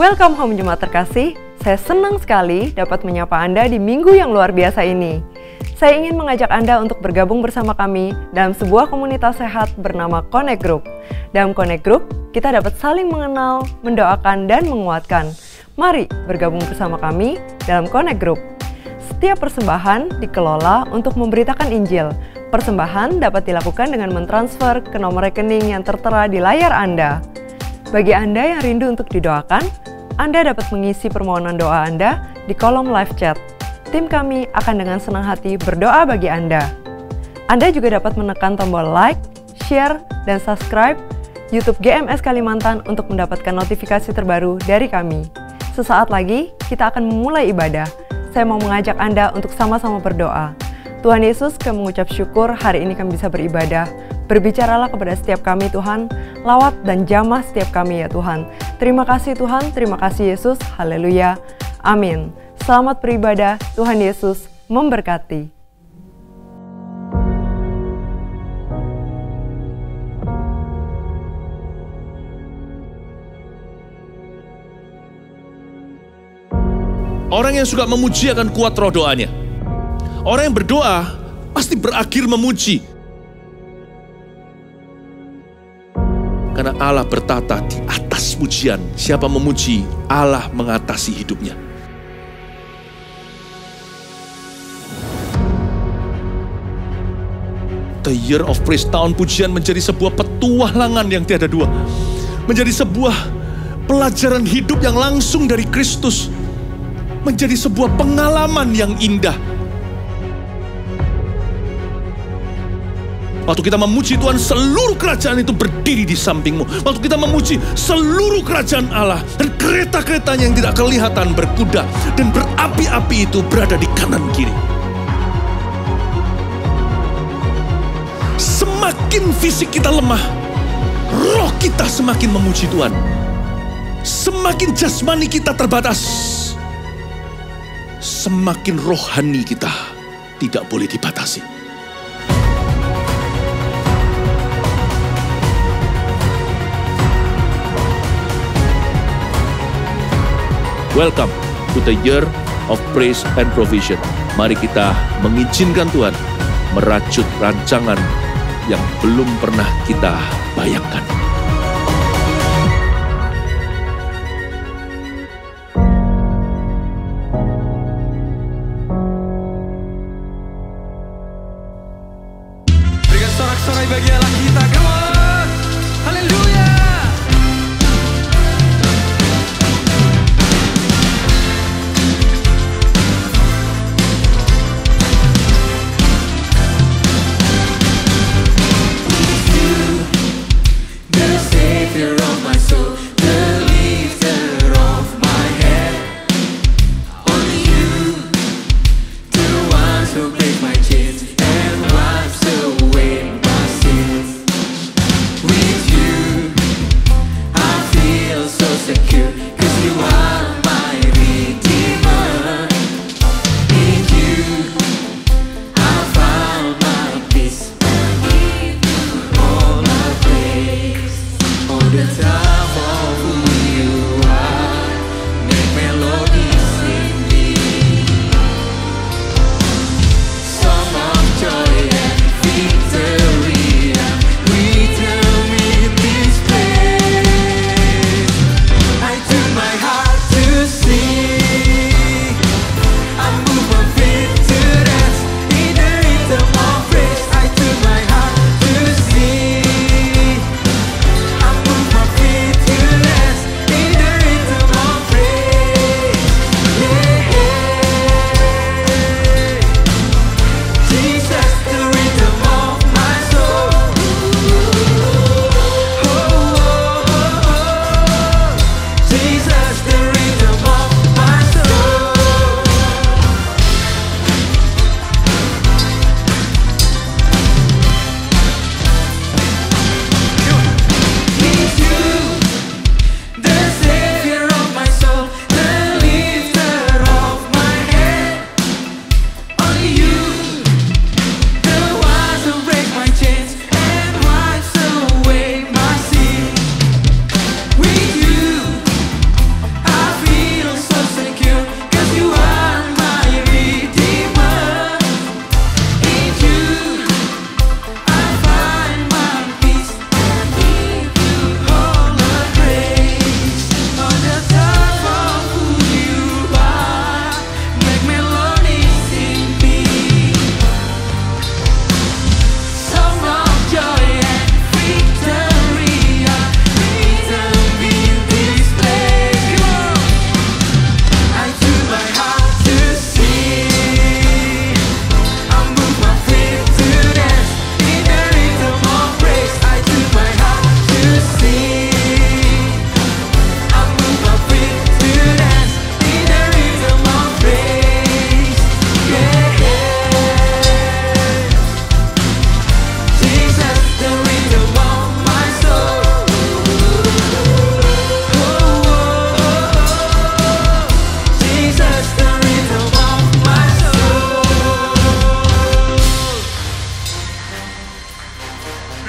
Welcome home Jemaat terkasih, saya senang sekali dapat menyapa Anda di minggu yang luar biasa ini. Saya ingin mengajak Anda untuk bergabung bersama kami dalam sebuah komunitas sehat bernama Connect Group. Dalam Connect Group, kita dapat saling mengenal, mendoakan, dan menguatkan. Mari bergabung bersama kami dalam Connect Group. Setiap persembahan dikelola untuk memberitakan Injil. Persembahan dapat dilakukan dengan mentransfer ke nomor rekening yang tertera di layar Anda. Bagi Anda yang rindu untuk didoakan, Anda dapat mengisi permohonan doa Anda di kolom live chat. Tim kami akan dengan senang hati berdoa bagi Anda. Anda juga dapat menekan tombol like, share, dan subscribe YouTube GMS Kalimantan untuk mendapatkan notifikasi terbaru dari kami. Sesaat lagi, kita akan memulai ibadah. Saya mau mengajak Anda untuk sama-sama berdoa. Tuhan Yesus, kami mengucap syukur hari ini kami bisa beribadah. Berbicaralah kepada setiap kami Tuhan, lawat dan jamah setiap kami ya Tuhan. Terima kasih Tuhan, terima kasih Yesus, haleluya, amin. Selamat beribadah, Tuhan Yesus memberkati. Orang yang suka memuji akan kuat roh doanya. Orang yang berdoa pasti berakhir memuji. Karena Allah bertata di atas pujian. Siapa memuji, Allah mengatasi hidupnya. The Year of Praise, tahun pujian menjadi sebuah petualangan yang tiada dua. Menjadi sebuah pelajaran hidup yang langsung dari Kristus. Menjadi sebuah pengalaman yang indah. Waktu kita memuji Tuhan, seluruh kerajaan itu berdiri di sampingmu. Waktu kita memuji, seluruh kerajaan Allah dan kereta-keretanya yang tidak kelihatan berkuda dan berapi-api itu berada di kanan kiri. Semakin fisik kita lemah, roh kita semakin memuji Tuhan. Semakin jasmani kita terbatas, semakin rohani kita tidak boleh dibatasi. Welcome to the Year of Praise and Provision. Mari kita mengizinkan Tuhan merajut rancangan yang belum pernah kita bayangkan. Berikan sorak-sorai bagi Allah kita, come on! Haleluya!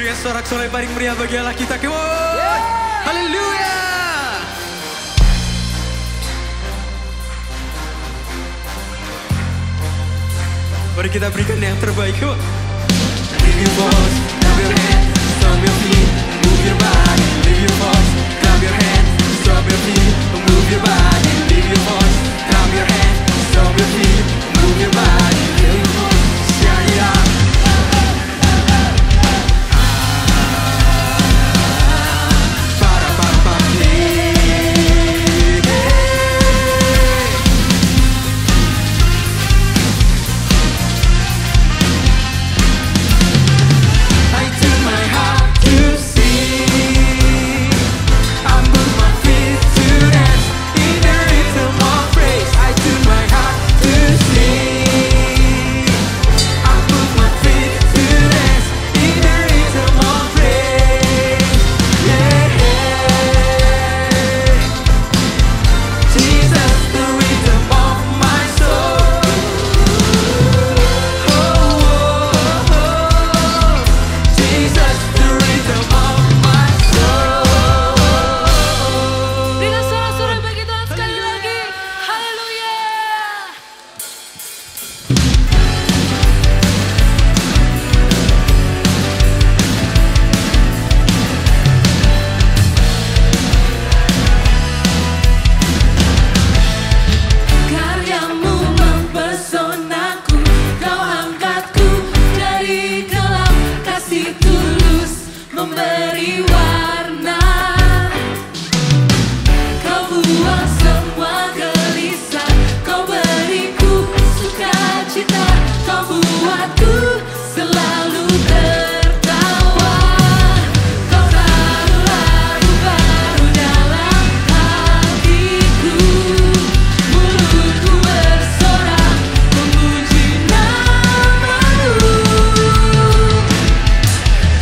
Berikan sorak-sorai paling meriah bagi Allah kita. Come on. Haleluya. Mari kita berikan yang terbaik. Come on. Lift your voice, clap your hands, stomp your feet, move your body. Lift your voice, clap your hands, stomp your feet, move your body. Lift your voice, clap your hands, stomp your feet, move your body. Lift your voice, shout it out.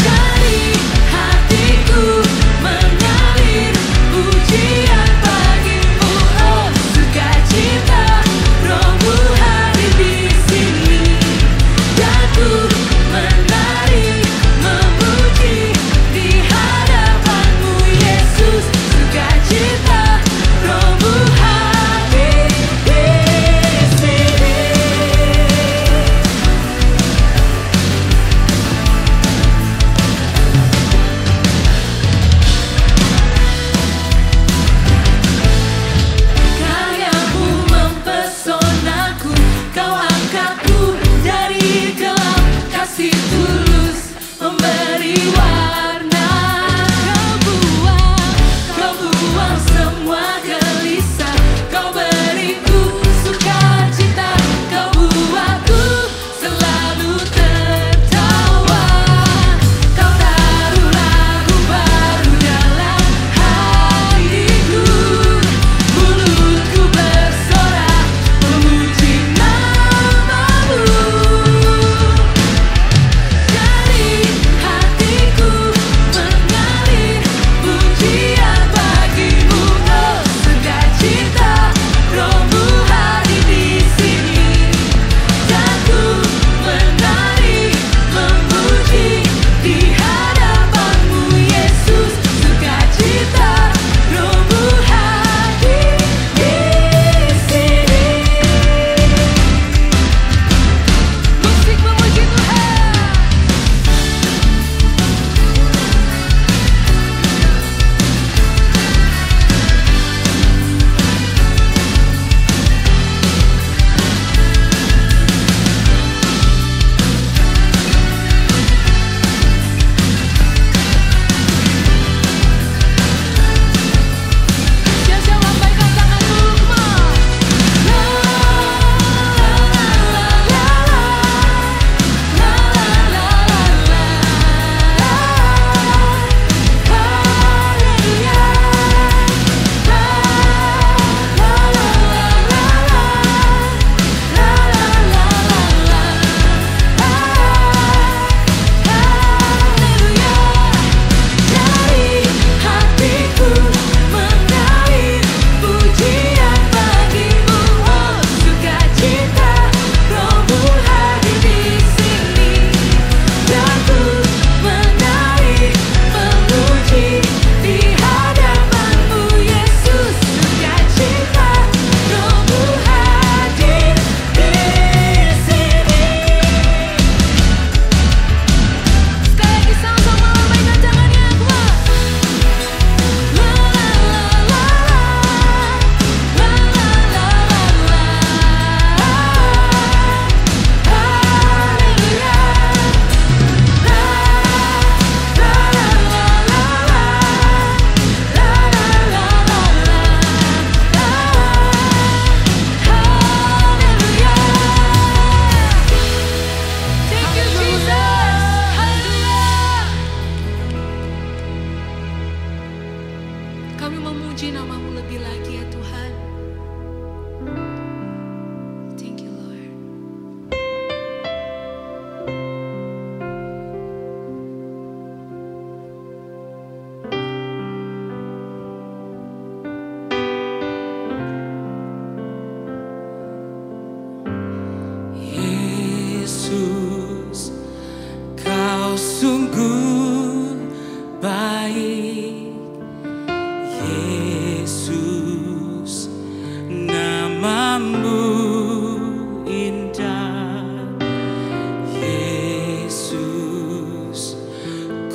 Dari hatiku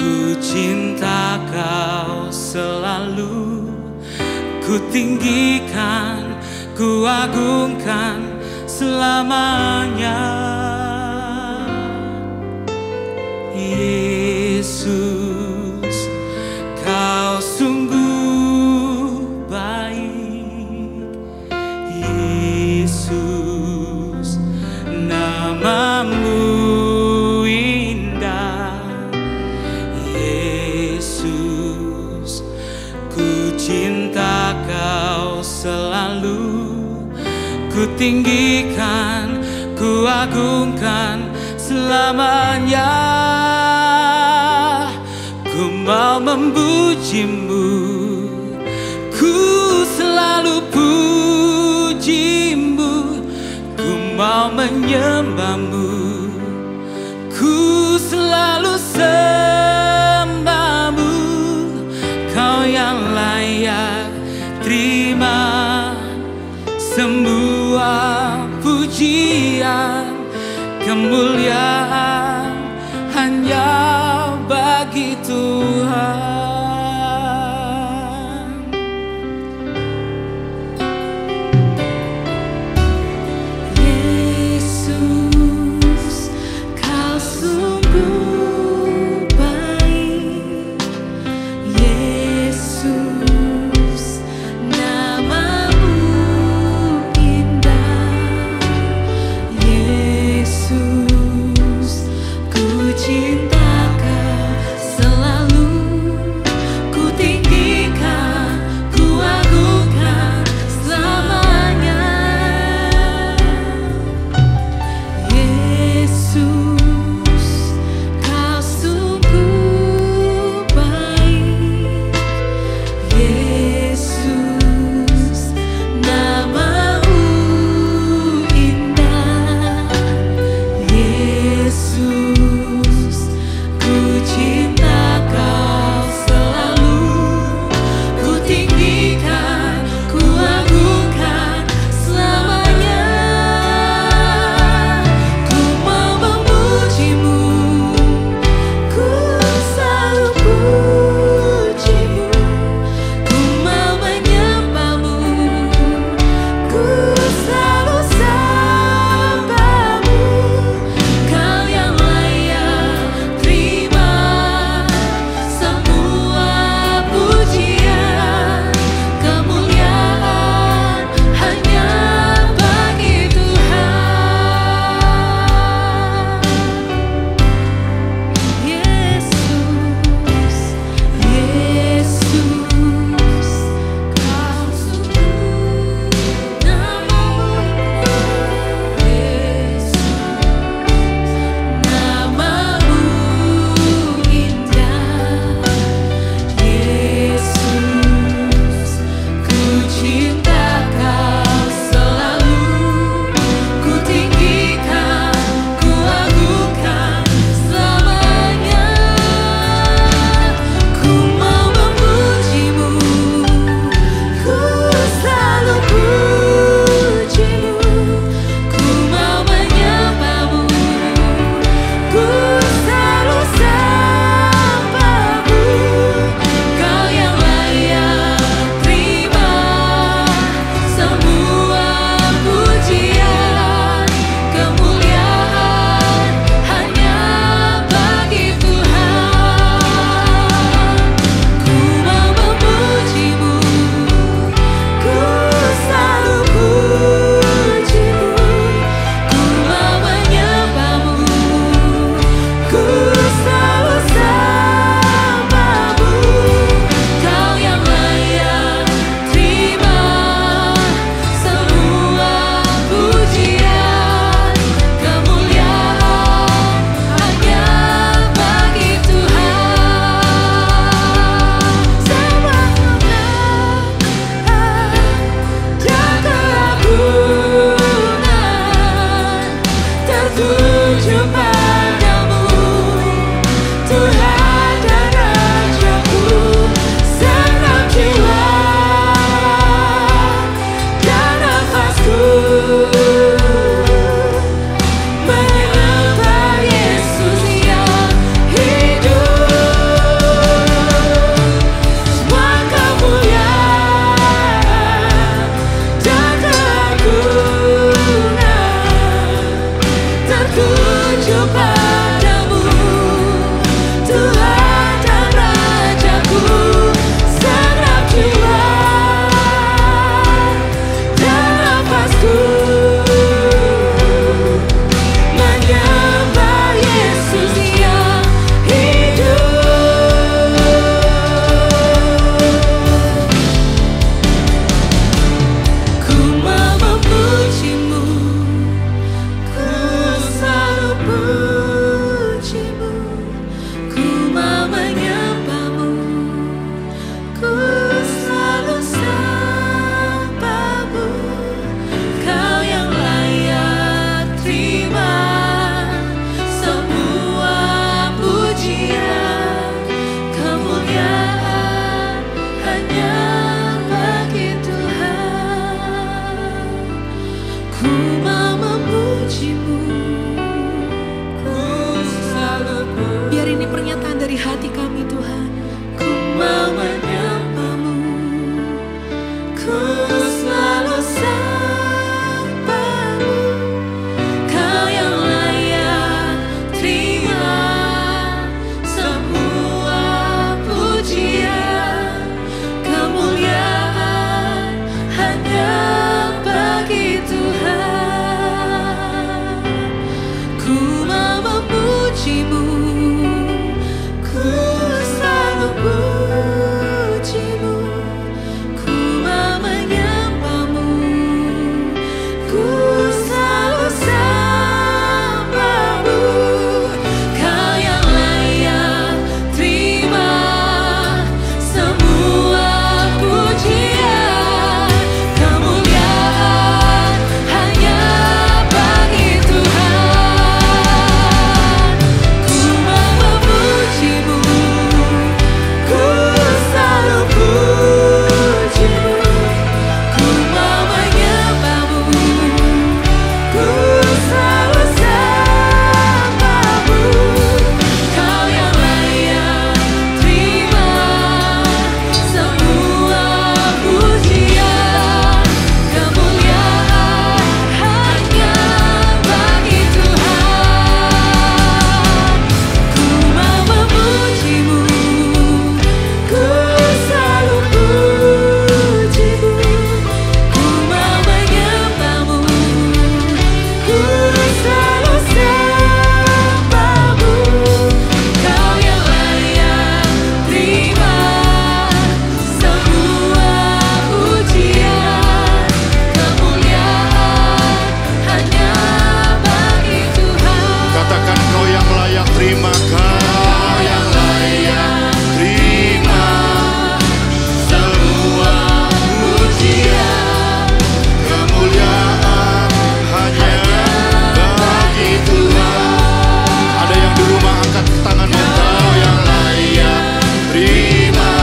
Ku cinta Kau selalu, ku tinggikan, ku agungkan selamanya. Yesus, Kau sungguh baik. Yesus, namamu indah. Yesus, ku cinta Kau selalu, ku tinggikan, ku agungkan selamanya. Ku mau memuji-Mu, ku selalu puji-Mu. Ku mau menyembah-Mu, ku selalu sembah-Mu. Kau yang layak terima semua pujian, kemuliaan hanya bagi Tuhan. Yesus, Kau sungguh baik. Yesus, namamu indah. Yesus, ku cinta Kau selalu, mau menyambamu, ku selalu sambamu. Kau yang layak terima semua pujian, kemuliaan hanya bagi Tuhan. Ku mau memujimu, ku selalu puji. Biar ini pernyataan dari hati kami Tuhan. Ku mau menyambamu, ku selalu sambamu. Kau yang layak terima semua pujian, kemuliaan hanya bagi Tuhan. Ku mau memujimu, ku selalu pujimu. Ku mau menyambamu, ku selalu sambamu. Kau yang layak terima semua pujian, kemuliaan hanya bagi Tuhan. Ku mau memujimu, ku selalu pujimu. Ku mau menyambamu, ku selalu sambamu. Kau yang layak terima semua pujian, kemuliaan hanya bagi Tuhan. Ku mau memujimu, ku selalu pujimu. Ku mau menyambamu, ku selalu sambamu. Kau yang layak terima semua pujian, kemuliaan hanya bagi Tuhan. Katakan kau yang layak terima, kau yang layak terima semua Pujian, kemuliaan hanya bagi Tuhan. Ada yang di rumah angkat tanganmu, kau yang layak terima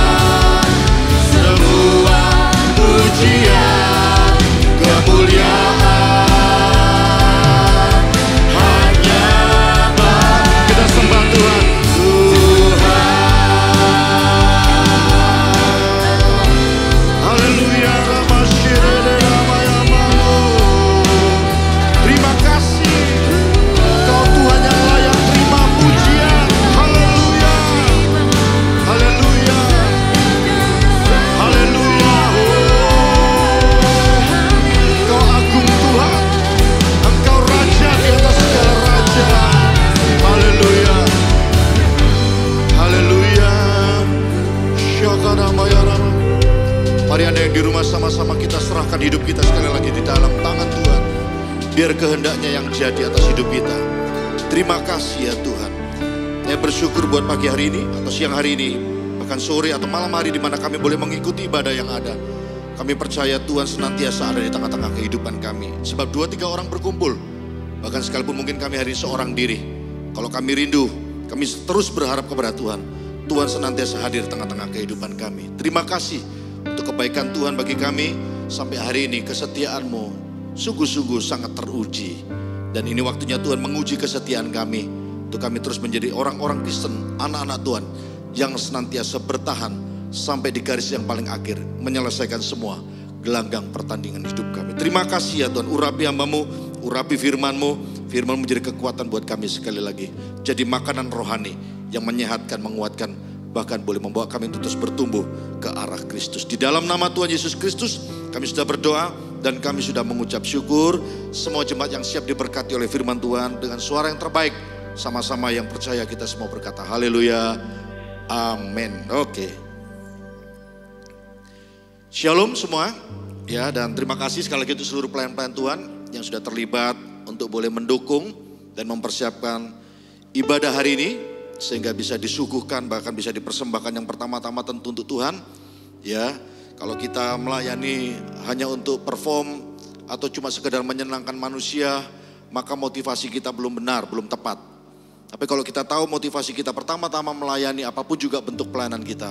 semua pujian, kemuliaan hanya bagi. Kita sembah Tuhan. Haleluya, Ramashirele Ramayamamu. Terima kasih, Kau Tuhan yang layak terima pujian. Haleluya, haleluya, haleluya. Kau agung Tuhan, Engkau Raja di atas segala raja. Haleluya, haleluya. Syakaramayarama. Mari Anda yang di rumah sama-sama kita serahkan hidup kita sekali lagi di dalam tangan Tuhan. Biar kehendaknya yang jadi atas hidup kita. Terima kasih ya Tuhan. Saya bersyukur buat pagi hari ini atau siang hari ini, bahkan sore atau malam hari di mana kami boleh mengikuti ibadah yang ada. Kami percaya Tuhan senantiasa ada di tengah-tengah kehidupan kami. Sebab 2-3 orang berkumpul, bahkan sekalipun mungkin kami hari ini seorang diri. Kalau kami rindu, kami terus berharap kepada Tuhan. Tuhan senantiasa hadir di tengah-tengah kehidupan kami. Terima kasih untuk kebaikan Tuhan bagi kami. Sampai hari ini kesetiaan-Mu sungguh-sungguh sangat teruji. Dan ini waktunya Tuhan menguji kesetiaan kami. Untuk kami terus menjadi orang-orang Kristen, anak-anak Tuhan yang senantiasa bertahan sampai di garis yang paling akhir, menyelesaikan semua gelanggang pertandingan hidup kami. Terima kasih ya Tuhan, urapi hamba-Mu, urapi firman-Mu. Firman menjadi kekuatan buat kami sekali lagi. Jadi makanan rohani yang menyehatkan, menguatkan, bahkan boleh membawa kami terus bertumbuh ke arah Kristus. Di dalam nama Tuhan Yesus Kristus kami sudah berdoa dan kami sudah mengucap syukur. Semua jemaat yang siap diberkati oleh firman Tuhan dengan suara yang terbaik, sama-sama yang percaya kita semua berkata haleluya, amin. Oke. Shalom semua ya, dan terima kasih sekali lagi untuk seluruh pelayan-pelayan Tuhan yang sudah terlibat untuk boleh mendukung dan mempersiapkan ibadah hari ini. sehingga bisa disuguhkan, bahkan bisa dipersembahkan yang pertama-tama tentu untuk Tuhan. Ya, kalau kita melayani hanya untuk perform atau cuma sekedar menyenangkan manusia, maka motivasi kita belum benar, belum tepat. Tapi kalau kita tahu motivasi kita pertama-tama melayani, apapun juga bentuk pelayanan kita,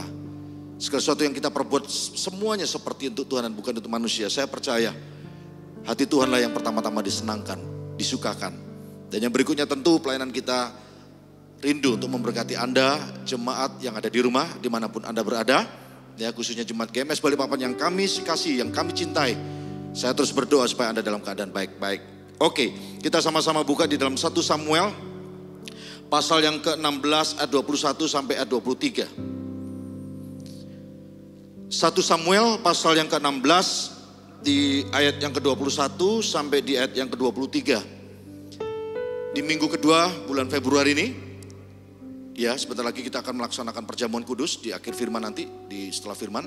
segala sesuatu yang kita perbuat semuanya seperti untuk Tuhan dan bukan untuk manusia. Saya percaya hati Tuhanlah yang pertama-tama disenangkan, disukakan. Dan yang berikutnya tentu pelayanan kita rindu untuk memberkati Anda, jemaat yang ada di rumah, dimanapun Anda berada. Ya, khususnya jemaat GMS Balikpapan yang kami kasih, yang kami cintai. Saya terus berdoa supaya Anda dalam keadaan baik-baik. Oke, kita sama-sama buka di dalam 1 Samuel pasal yang ke-16 ayat 21 sampai ayat 23. 1 Samuel pasal yang ke-16 di ayat yang ke-21 sampai di ayat yang ke-23. Di minggu kedua bulan Februari ini, ya sebentar lagi kita akan melaksanakan perjamuan kudus di akhir firman nanti, setelah firman.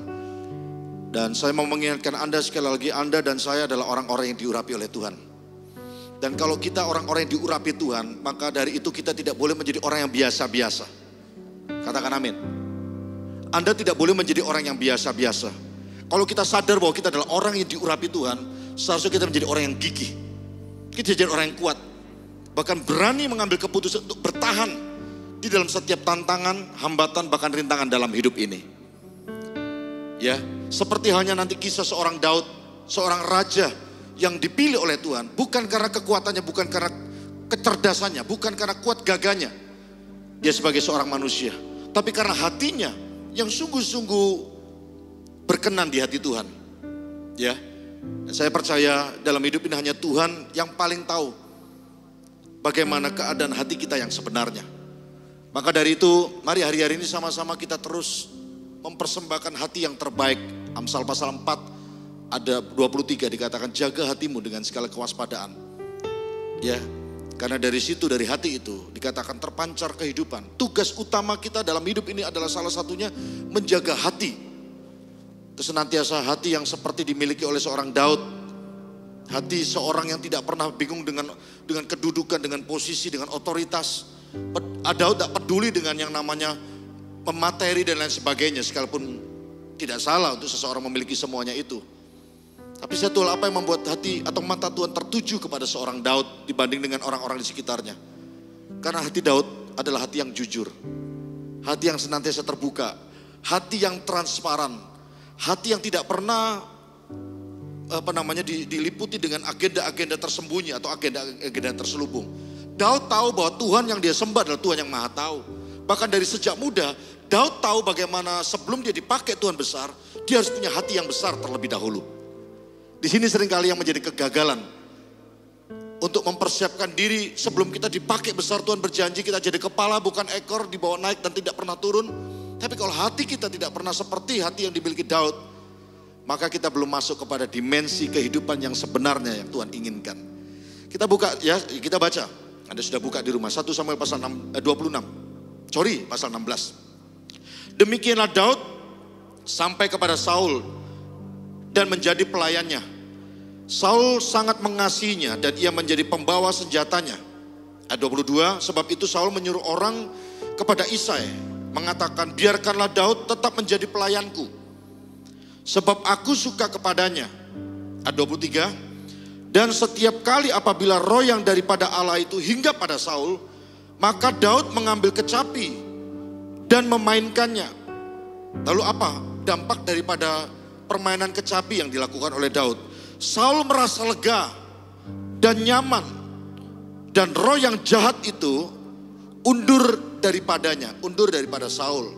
Dan saya mau mengingatkan Anda sekali lagi, Anda dan saya adalah orang-orang yang diurapi oleh Tuhan. Dan kalau kita orang-orang yang diurapi Tuhan, maka dari itu kita tidak boleh menjadi orang yang biasa-biasa. Katakan amin. Anda tidak boleh menjadi orang yang biasa-biasa. Kalau kita sadar bahwa kita adalah orang yang diurapi Tuhan, seharusnya kita menjadi orang yang gigih. Kita jadi orang yang kuat. Bahkan berani mengambil keputusan untuk bertahan di dalam setiap tantangan, hambatan, bahkan rintangan dalam hidup ini. Ya, seperti halnya nanti kisah seorang Daud, seorang raja yang dipilih oleh Tuhan, bukan karena kekuatannya, bukan karena kecerdasannya, bukan karena kuat gagahnya dia sebagai seorang manusia, tapi karena hatinya yang sungguh-sungguh berkenan di hati Tuhan. Ya, saya percaya dalam hidup ini hanya Tuhan yang paling tahu bagaimana keadaan hati kita yang sebenarnya. Maka dari itu, mari hari-hari ini sama-sama kita terus mempersembahkan hati yang terbaik. Amsal pasal 4 ada 23 dikatakan, jaga hatimu dengan segala kewaspadaan. Ya, karena dari situ, dari hati itu dikatakan terpancar kehidupan. Tugas utama kita dalam hidup ini adalah salah satunya menjaga hati. Itu senantiasa hati yang seperti dimiliki oleh seorang Daud. Hati seorang yang tidak pernah bingung dengan kedudukan, dengan posisi, dengan otoritas. Daud tak peduli dengan yang namanya materi dan lain sebagainya, sekalipun tidak salah untuk seseorang memiliki semuanya itu. Tapi satu hal, apa yang membuat hati atau mata Tuhan tertuju kepada seorang Daud dibanding dengan orang-orang di sekitarnya? Karena hati Daud adalah hati yang jujur, hati yang senantiasa terbuka, hati yang transparan, hati yang tidak pernah diliputi dengan agenda-agenda tersembunyi atau agenda terselubung. Daud tahu bahwa Tuhan yang dia sembah adalah Tuhan yang maha tahu. Bahkan dari sejak muda, Daud tahu bagaimana sebelum dia dipakai Tuhan besar, dia harus punya hati yang besar terlebih dahulu. Di sini seringkali yang menjadi kegagalan. Untuk mempersiapkan diri sebelum kita dipakai besar, Tuhan berjanji kita jadi kepala bukan ekor, dibawa naik dan tidak pernah turun. Tapi kalau hati kita tidak pernah seperti hati yang dimiliki Daud, maka kita belum masuk kepada dimensi kehidupan yang sebenarnya yang Tuhan inginkan. Kita buka ya, kita baca. Anda sudah buka di rumah 1 Samuel pasal 26. Pasal 16. Demikianlah Daud sampai kepada Saul dan menjadi pelayannya. Saul sangat mengasihinya dan ia menjadi pembawa senjatanya. Ayat 22, sebab itu Saul menyuruh orang kepada Isai mengatakan, biarkanlah Daud tetap menjadi pelayanku, sebab aku suka kepadanya. Ayat 23, dan setiap kali apabila roh yang daripada Allah itu hingga pada Saul, maka Daud mengambil kecapi dan memainkannya. Lalu apa dampak daripada permainan kecapi yang dilakukan oleh Daud? Saul merasa lega dan nyaman, dan roh yang jahat itu undur daripada Saul.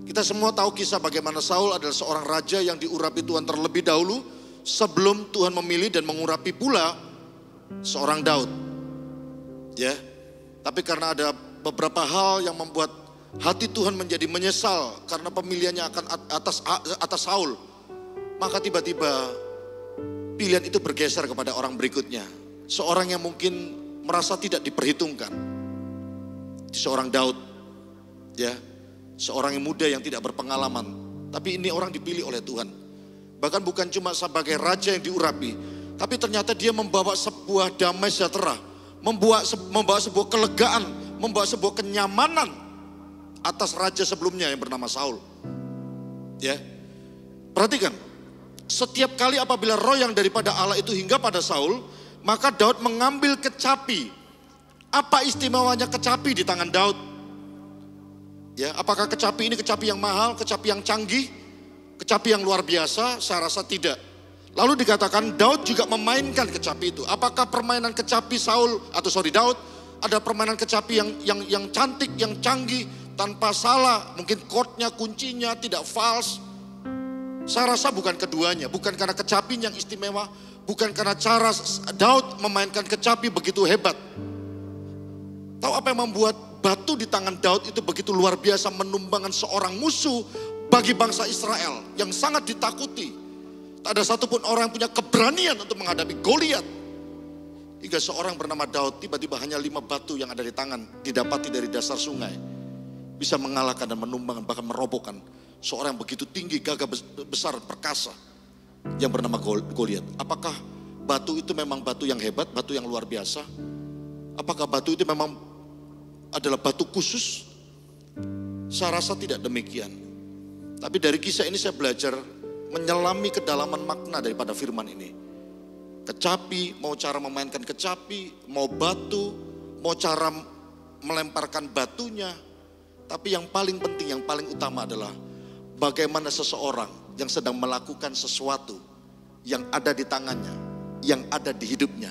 Kita semua tahu kisah bagaimana Saul adalah seorang raja yang diurapi Tuhan terlebih dahulu sebelum Tuhan memilih dan mengurapi pula seorang Daud. Ya, tapi karena ada beberapa hal yang membuat hati Tuhan menjadi menyesal karena pemilihannya akan atas Saul, maka tiba-tiba pilihan itu bergeser kepada orang berikutnya, seorang yang mungkin merasa tidak diperhitungkan, seorang Daud, ya, seorang yang muda yang tidak berpengalaman, tapi ini orang dipilih oleh Tuhan. Bahkan bukan cuma sebagai raja yang diurapi, tapi ternyata dia membawa sebuah damai sejahtera, membawa sebuah kelegaan, membawa sebuah kenyamanan atas raja sebelumnya yang bernama Saul. Ya. Perhatikan, setiap kali apabila roh yang daripada Allah itu hingga pada Saul, maka Daud mengambil kecapi. Apa istimewanya kecapi di tangan Daud? Ya, apakah kecapi ini kecapi yang mahal, kecapi yang canggih, kecapi yang luar biasa? Saya rasa tidak. Lalu dikatakan Daud juga memainkan kecapi itu. Apakah permainan kecapi Daud ada permainan kecapi yang cantik, yang canggih, tanpa salah, mungkin chordnya, kuncinya tidak false? Saya rasa bukan keduanya, bukan karena kecapi yang istimewa, bukan karena cara Daud memainkan kecapi begitu hebat. Tahu apa yang membuat batu di tangan Daud itu begitu luar biasa menumbangkan seorang musuh bagi bangsa Israel yang sangat ditakuti. Tak ada satupun orang yang punya keberanian untuk menghadapi Goliat. Hingga seorang bernama Daud tiba-tiba hanya 5 batu yang ada di tangan didapati dari dasar sungai. Bisa mengalahkan dan menumbangkan bahkan merobohkan seorang yang begitu tinggi, gagah besar, perkasa yang bernama Goliat. Apakah batu itu memang batu yang hebat, batu yang luar biasa? Apakah batu itu memang adalah batu khusus? Saya rasa tidak demikian. Tapi dari kisah ini saya belajar menyelami kedalaman makna daripada firman ini. Kecapi, mau cara memainkan kecapi, mau batu, mau cara melemparkan batunya. Tapi yang paling penting, yang paling utama adalah bagaimana seseorang yang sedang melakukan sesuatu yang ada di tangannya, yang ada di hidupnya.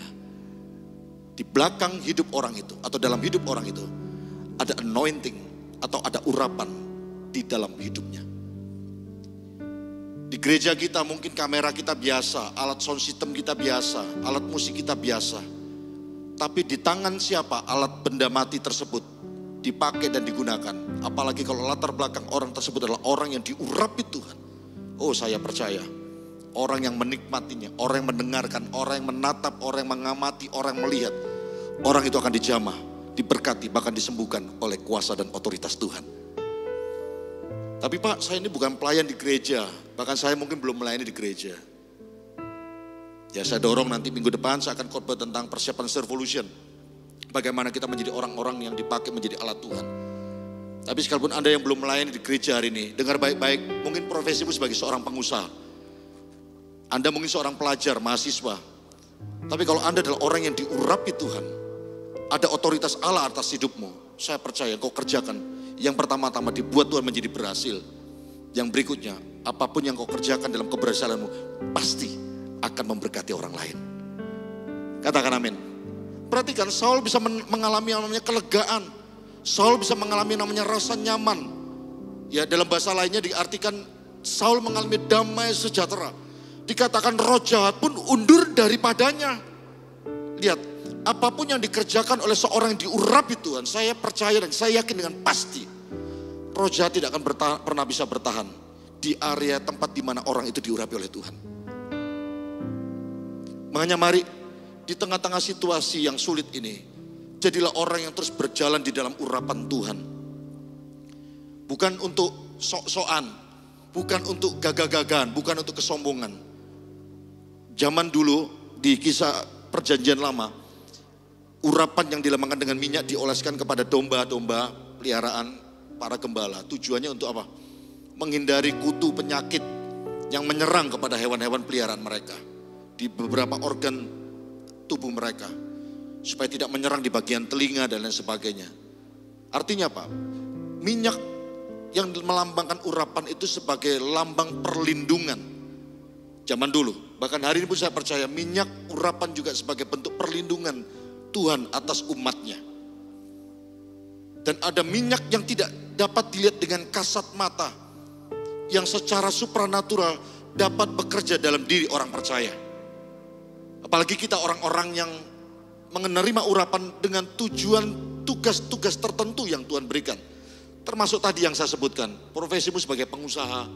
Di belakang hidup orang itu atau dalam hidup orang itu ada anointing atau ada urapan di dalam hidupnya. Di gereja kita mungkin kamera kita biasa, alat sound system kita biasa, alat musik kita biasa. Tapi di tangan siapa alat benda mati tersebut dipakai dan digunakan. Apalagi kalau latar belakang orang tersebut adalah orang yang diurapi Tuhan. Oh, saya percaya orang yang menikmatinya, orang yang mendengarkan, orang yang menatap, orang yang mengamati, orang yang melihat, orang itu akan dijamah, diberkati, bahkan disembuhkan oleh kuasa dan otoritas Tuhan. Tapi Pak, saya ini bukan pelayan di gereja, bahkan saya mungkin belum melayani di gereja. Ya, saya dorong nanti minggu depan saya akan khotbah tentang persiapan Servolution. Bagaimana kita menjadi orang-orang yang dipakai menjadi alat Tuhan. Tapi sekalipun Anda yang belum melayani di gereja hari ini, dengar baik-baik, mungkin profesimu sebagai seorang pengusaha. Anda mungkin seorang pelajar, mahasiswa. Tapi kalau Anda adalah orang yang diurapi Tuhan, ada otoritas Allah atas hidupmu, saya percaya kau kerjakan. Yang pertama-tama dibuat Tuhan menjadi berhasil. Yang berikutnya, apapun yang kau kerjakan dalam keberhasilanmu, pasti akan memberkati orang lain. Katakan amin. Perhatikan, Saul bisa mengalami yang namanya kelegaan. Saul bisa mengalami yang namanya rasa nyaman. Ya, dalam bahasa lainnya diartikan Saul mengalami damai sejahtera. Dikatakan roh jahat pun undur daripadanya. Lihat, apapun yang dikerjakan oleh seorang yang diurapi Tuhan, saya percaya dan saya yakin dengan pasti roh jahat tidak akan pernah bisa bertahan di area tempat di mana orang itu diurapi oleh Tuhan. Makanya mari di tengah-tengah situasi yang sulit ini, jadilah orang yang terus berjalan di dalam urapan Tuhan. Bukan untuk sok-sokan, bukan untuk gagah-gagahan, bukan untuk kesombongan. Zaman dulu di kisah Perjanjian Lama, urapan yang dilambangkan dengan minyak dioleskan kepada domba-domba peliharaan para gembala. Tujuannya untuk apa? Menghindari kutu penyakit yang menyerang kepada hewan-hewan peliharaan mereka di beberapa organ tubuh mereka, supaya tidak menyerang di bagian telinga dan lain sebagainya. Artinya apa? Minyak yang melambangkan urapan itu sebagai lambang perlindungan zaman dulu. Bahkan hari ini pun saya percaya minyak urapan juga sebagai bentuk perlindungan Tuhan atas umatnya. Dan ada minyak yang tidak dapat dilihat dengan kasat mata, yang secara supranatural dapat bekerja dalam diri orang percaya. Apalagi kita orang-orang yang menerima urapan dengan tujuan tugas-tugas tertentu yang Tuhan berikan. Termasuk tadi yang saya sebutkan, profesimu sebagai pengusaha,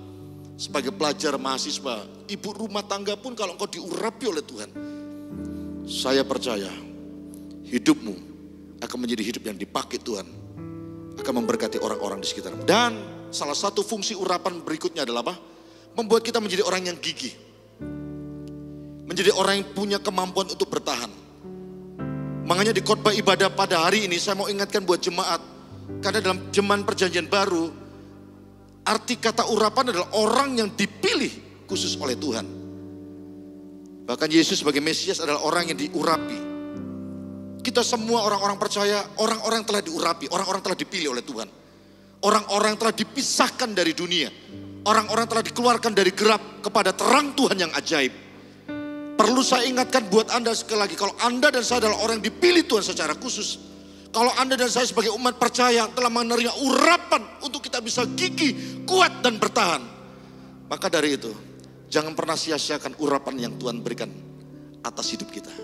sebagai pelajar, mahasiswa, ibu rumah tangga pun kalau engkau diurapi oleh Tuhan, saya percaya hidupmu akan menjadi hidup yang dipakai Tuhan, akan memberkati orang-orang di sekitarmu. Dan salah satu fungsi urapan berikutnya adalah apa? Membuat kita menjadi orang yang gigih. Menjadi orang yang punya kemampuan untuk bertahan. Makanya di khotbah ibadah pada hari ini saya mau ingatkan buat jemaat, Karena dalam zaman perjanjian baru, arti kata urapan adalah orang yang dipilih khusus oleh Tuhan. Bahkan Yesus sebagai Mesias adalah orang yang diurapi. Kita semua orang-orang percaya, orang-orang telah diurapi, orang-orang telah dipilih oleh Tuhan. Orang-orang telah dipisahkan dari dunia. Orang-orang telah dikeluarkan dari gelap kepada terang Tuhan yang ajaib. Perlu saya ingatkan buat Anda sekali lagi, kalau Anda dan saya adalah orang yang dipilih Tuhan secara khusus. Kalau Anda dan saya sebagai umat percaya telah menerima urapan untuk kita bisa gigih, kuat dan bertahan. Maka dari itu, jangan pernah sia-siakan urapan yang Tuhan berikan atas hidup kita.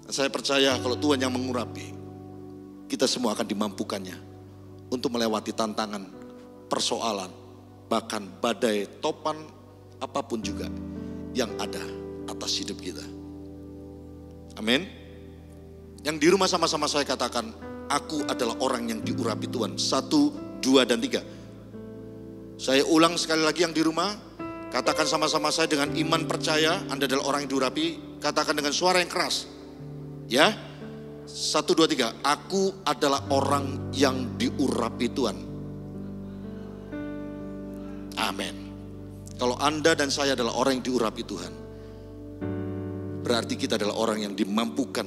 Dan saya percaya kalau Tuhan yang mengurapi, kita semua akan dimampukannya untuk melewati tantangan, persoalan, bahkan badai, topan, apapun juga yang ada atas hidup kita. Amin. Yang di rumah sama-sama saya katakan, aku adalah orang yang diurapi Tuhan. 1, 2, dan 3. Saya ulang sekali lagi yang di rumah. Katakan sama-sama saya dengan iman percaya, Anda adalah orang yang diurapi. Katakan dengan suara yang keras. Ya, 1, 2, 3. Aku adalah orang yang diurapi Tuhan. Amin. Kalau Anda dan saya adalah orang yang diurapi Tuhan, berarti kita adalah orang yang dimampukan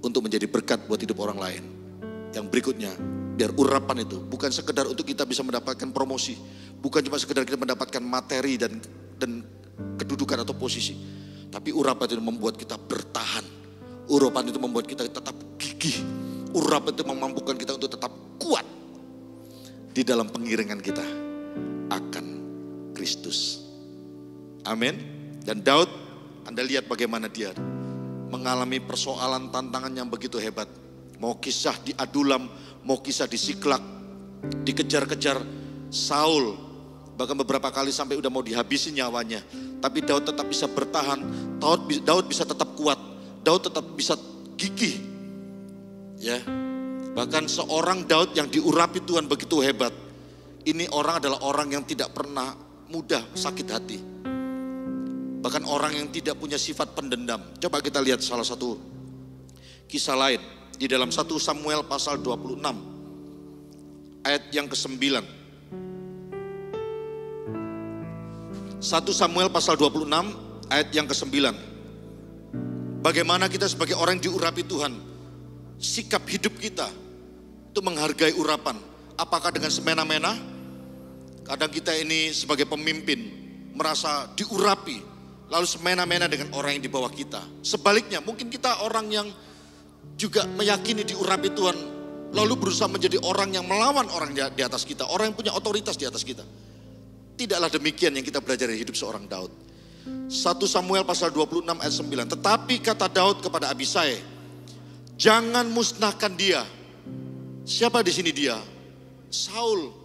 untuk menjadi berkat buat hidup orang lain. Yang berikutnya, biar urapan itu bukan sekedar untuk kita bisa mendapatkan promosi, bukan cuma sekedar kita mendapatkan materi dan kedudukan atau posisi, tapi urapan itu membuat kita bertahan. Urapan itu membuat kita tetap gigih. Urapan itu memampukan kita untuk tetap kuat di dalam pengiringan kita akan Kristus. Amin. Dan Daud, Anda lihat bagaimana dia mengalami persoalan, tantangan yang begitu hebat. Mau kisah di Adulam, mau kisah di Siklak, dikejar-kejar Saul, bahkan beberapa kali sampai udah mau dihabisi nyawanya. Tapi Daud tetap bisa bertahan, Daud bisa tetap kuat, Daud tetap bisa gigih. Ya, bahkan seorang Daud yang diurapi Tuhan begitu hebat. Ini orang adalah orang yang tidak pernah mudah sakit hati. Bahkan orang yang tidak punya sifat pendendam. Coba kita lihat salah satu kisah lain di dalam 1 Samuel pasal 26 ayat yang ke-9. 1 Samuel pasal 26 ayat yang ke-9. Bagaimana kita sebagai orang yang diurapi Tuhan, sikap hidup kita itu menghargai urapan. Apakah dengan semena-mena? Kadang kita ini sebagai pemimpin merasa diurapi, lalu semena-mena dengan orang yang di bawah kita. Sebaliknya, mungkin kita orang yang juga meyakini diurapi Tuhan, lalu berusaha menjadi orang yang melawan orang di atas kita, orang yang punya otoritas di atas kita. Tidaklah demikian yang kita belajar dari hidup seorang Daud. 1 Samuel pasal 26 ayat 9. Tetapi kata Daud kepada Abisai, jangan musnahkan dia. Siapa di sini dia? Saul.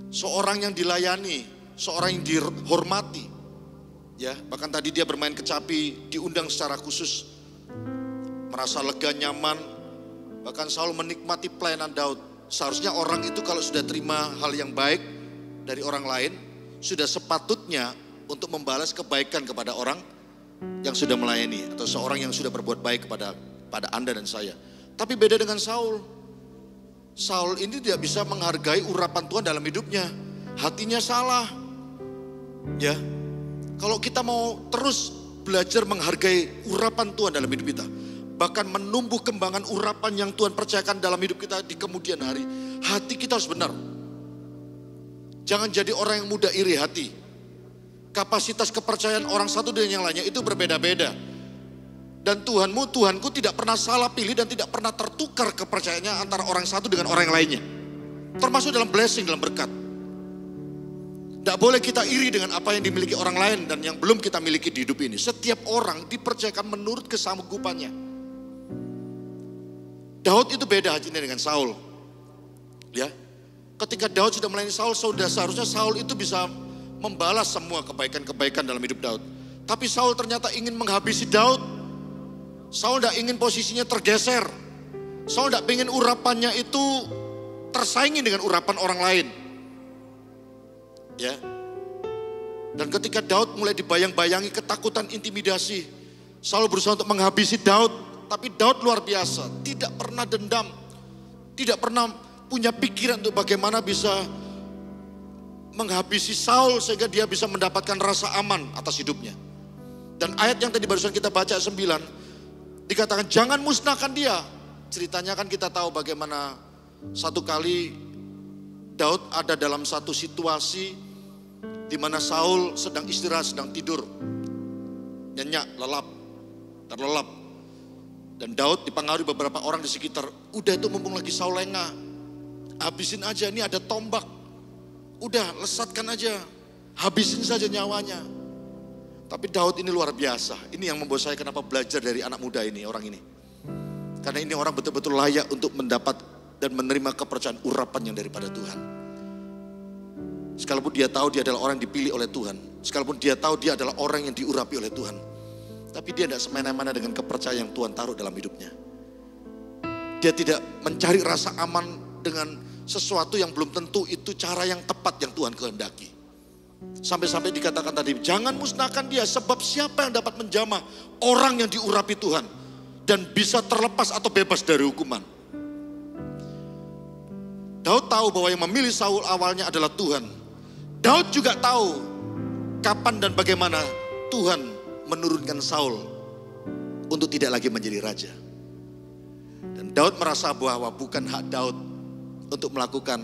Seorang yang dilayani, seorang yang dihormati. Ya, bahkan tadi dia bermain kecapi, diundang secara khusus, merasa lega, nyaman. Bahkan Saul menikmati pelayanan Daud. Seharusnya orang itu kalau sudah terima hal yang baik dari orang lain, sudah sepatutnya untuk membalas kebaikan kepada orang yang sudah melayani, atau seorang yang sudah berbuat baik pada Anda dan saya. Tapi beda dengan Saul. Saul ini tidak bisa menghargai urapan Tuhan dalam hidupnya. Hatinya salah. Ya. Kalau kita mau terus belajar menghargai urapan Tuhan dalam hidup kita, bahkan menumbuh kembangan urapan yang Tuhan percayakan dalam hidup kita di kemudian hari, hati kita harus benar. Jangan jadi orang yang mudah iri hati. Kapasitas kepercayaan orang satu dengan yang lainnya itu berbeda-beda. Dan Tuhanku tidak pernah salah pilih dan tidak pernah tertukar kepercayaannya antara orang satu dengan orang yang lainnya. Termasuk dalam blessing, dalam berkat. Tidak boleh kita iri dengan apa yang dimiliki orang lain dan yang belum kita miliki di hidup ini. Setiap orang dipercayakan menurut kesanggupannya. Daud itu beda hajinya dengan Saul. Ya, ketika Daud sudah melayani Saul, seharusnya Saul itu bisa membalas semua kebaikan-kebaikan dalam hidup Daud. Tapi Saul ternyata ingin menghabisi Daud. Saul tidak ingin posisinya tergeser. Saul tidak ingin urapannya itu tersaingi dengan urapan orang lain. Ya. Dan ketika Daud mulai dibayang-bayangi ketakutan, intimidasi, Saul berusaha untuk menghabisi Daud. Tapi Daud luar biasa, tidak pernah dendam, tidak pernah punya pikiran untuk bagaimana bisa menghabisi Saul sehingga dia bisa mendapatkan rasa aman atas hidupnya. Dan ayat yang tadi barusan kita baca 9, dikatakan jangan musnahkan dia. Ceritanya kan kita tahu bagaimana satu kali Daud ada dalam satu situasi di mana Saul sedang istirahat, sedang tidur. Nyenyak, terlelap. Dan Daud dipengaruhi beberapa orang di sekitar. Udah itu mumpung lagi Saul lengah, habisin aja, ini ada tombak. Udah lesatkan aja, habisin saja nyawanya. Tapi Daud ini luar biasa. Ini yang membuat saya kenapa belajar dari anak muda ini, orang ini. Karena ini orang betul-betul layak untuk mendapat dan menerima kepercayaan urapan yang daripada Tuhan. Sekalipun dia tahu dia adalah orang yang dipilih oleh Tuhan. Sekalipun dia tahu dia adalah orang yang diurapi oleh Tuhan. Tapi dia tidak semena-mena dengan kepercayaan yang Tuhan taruh dalam hidupnya. Dia tidak mencari rasa aman dengan sesuatu yang belum tentu itu cara yang tepat yang Tuhan kehendaki. Sampai-sampai dikatakan tadi, jangan musnahkan dia sebab siapa yang dapat menjamah orang yang diurapi Tuhan dan bisa terlepas atau bebas dari hukuman. Daud tahu bahwa yang memilih Saul awalnya adalah Tuhan. Daud juga tahu kapan dan bagaimana Tuhan menurunkan Saul untuk tidak lagi menjadi raja. Dan Daud merasa bahwa bukan hak Daud untuk melakukan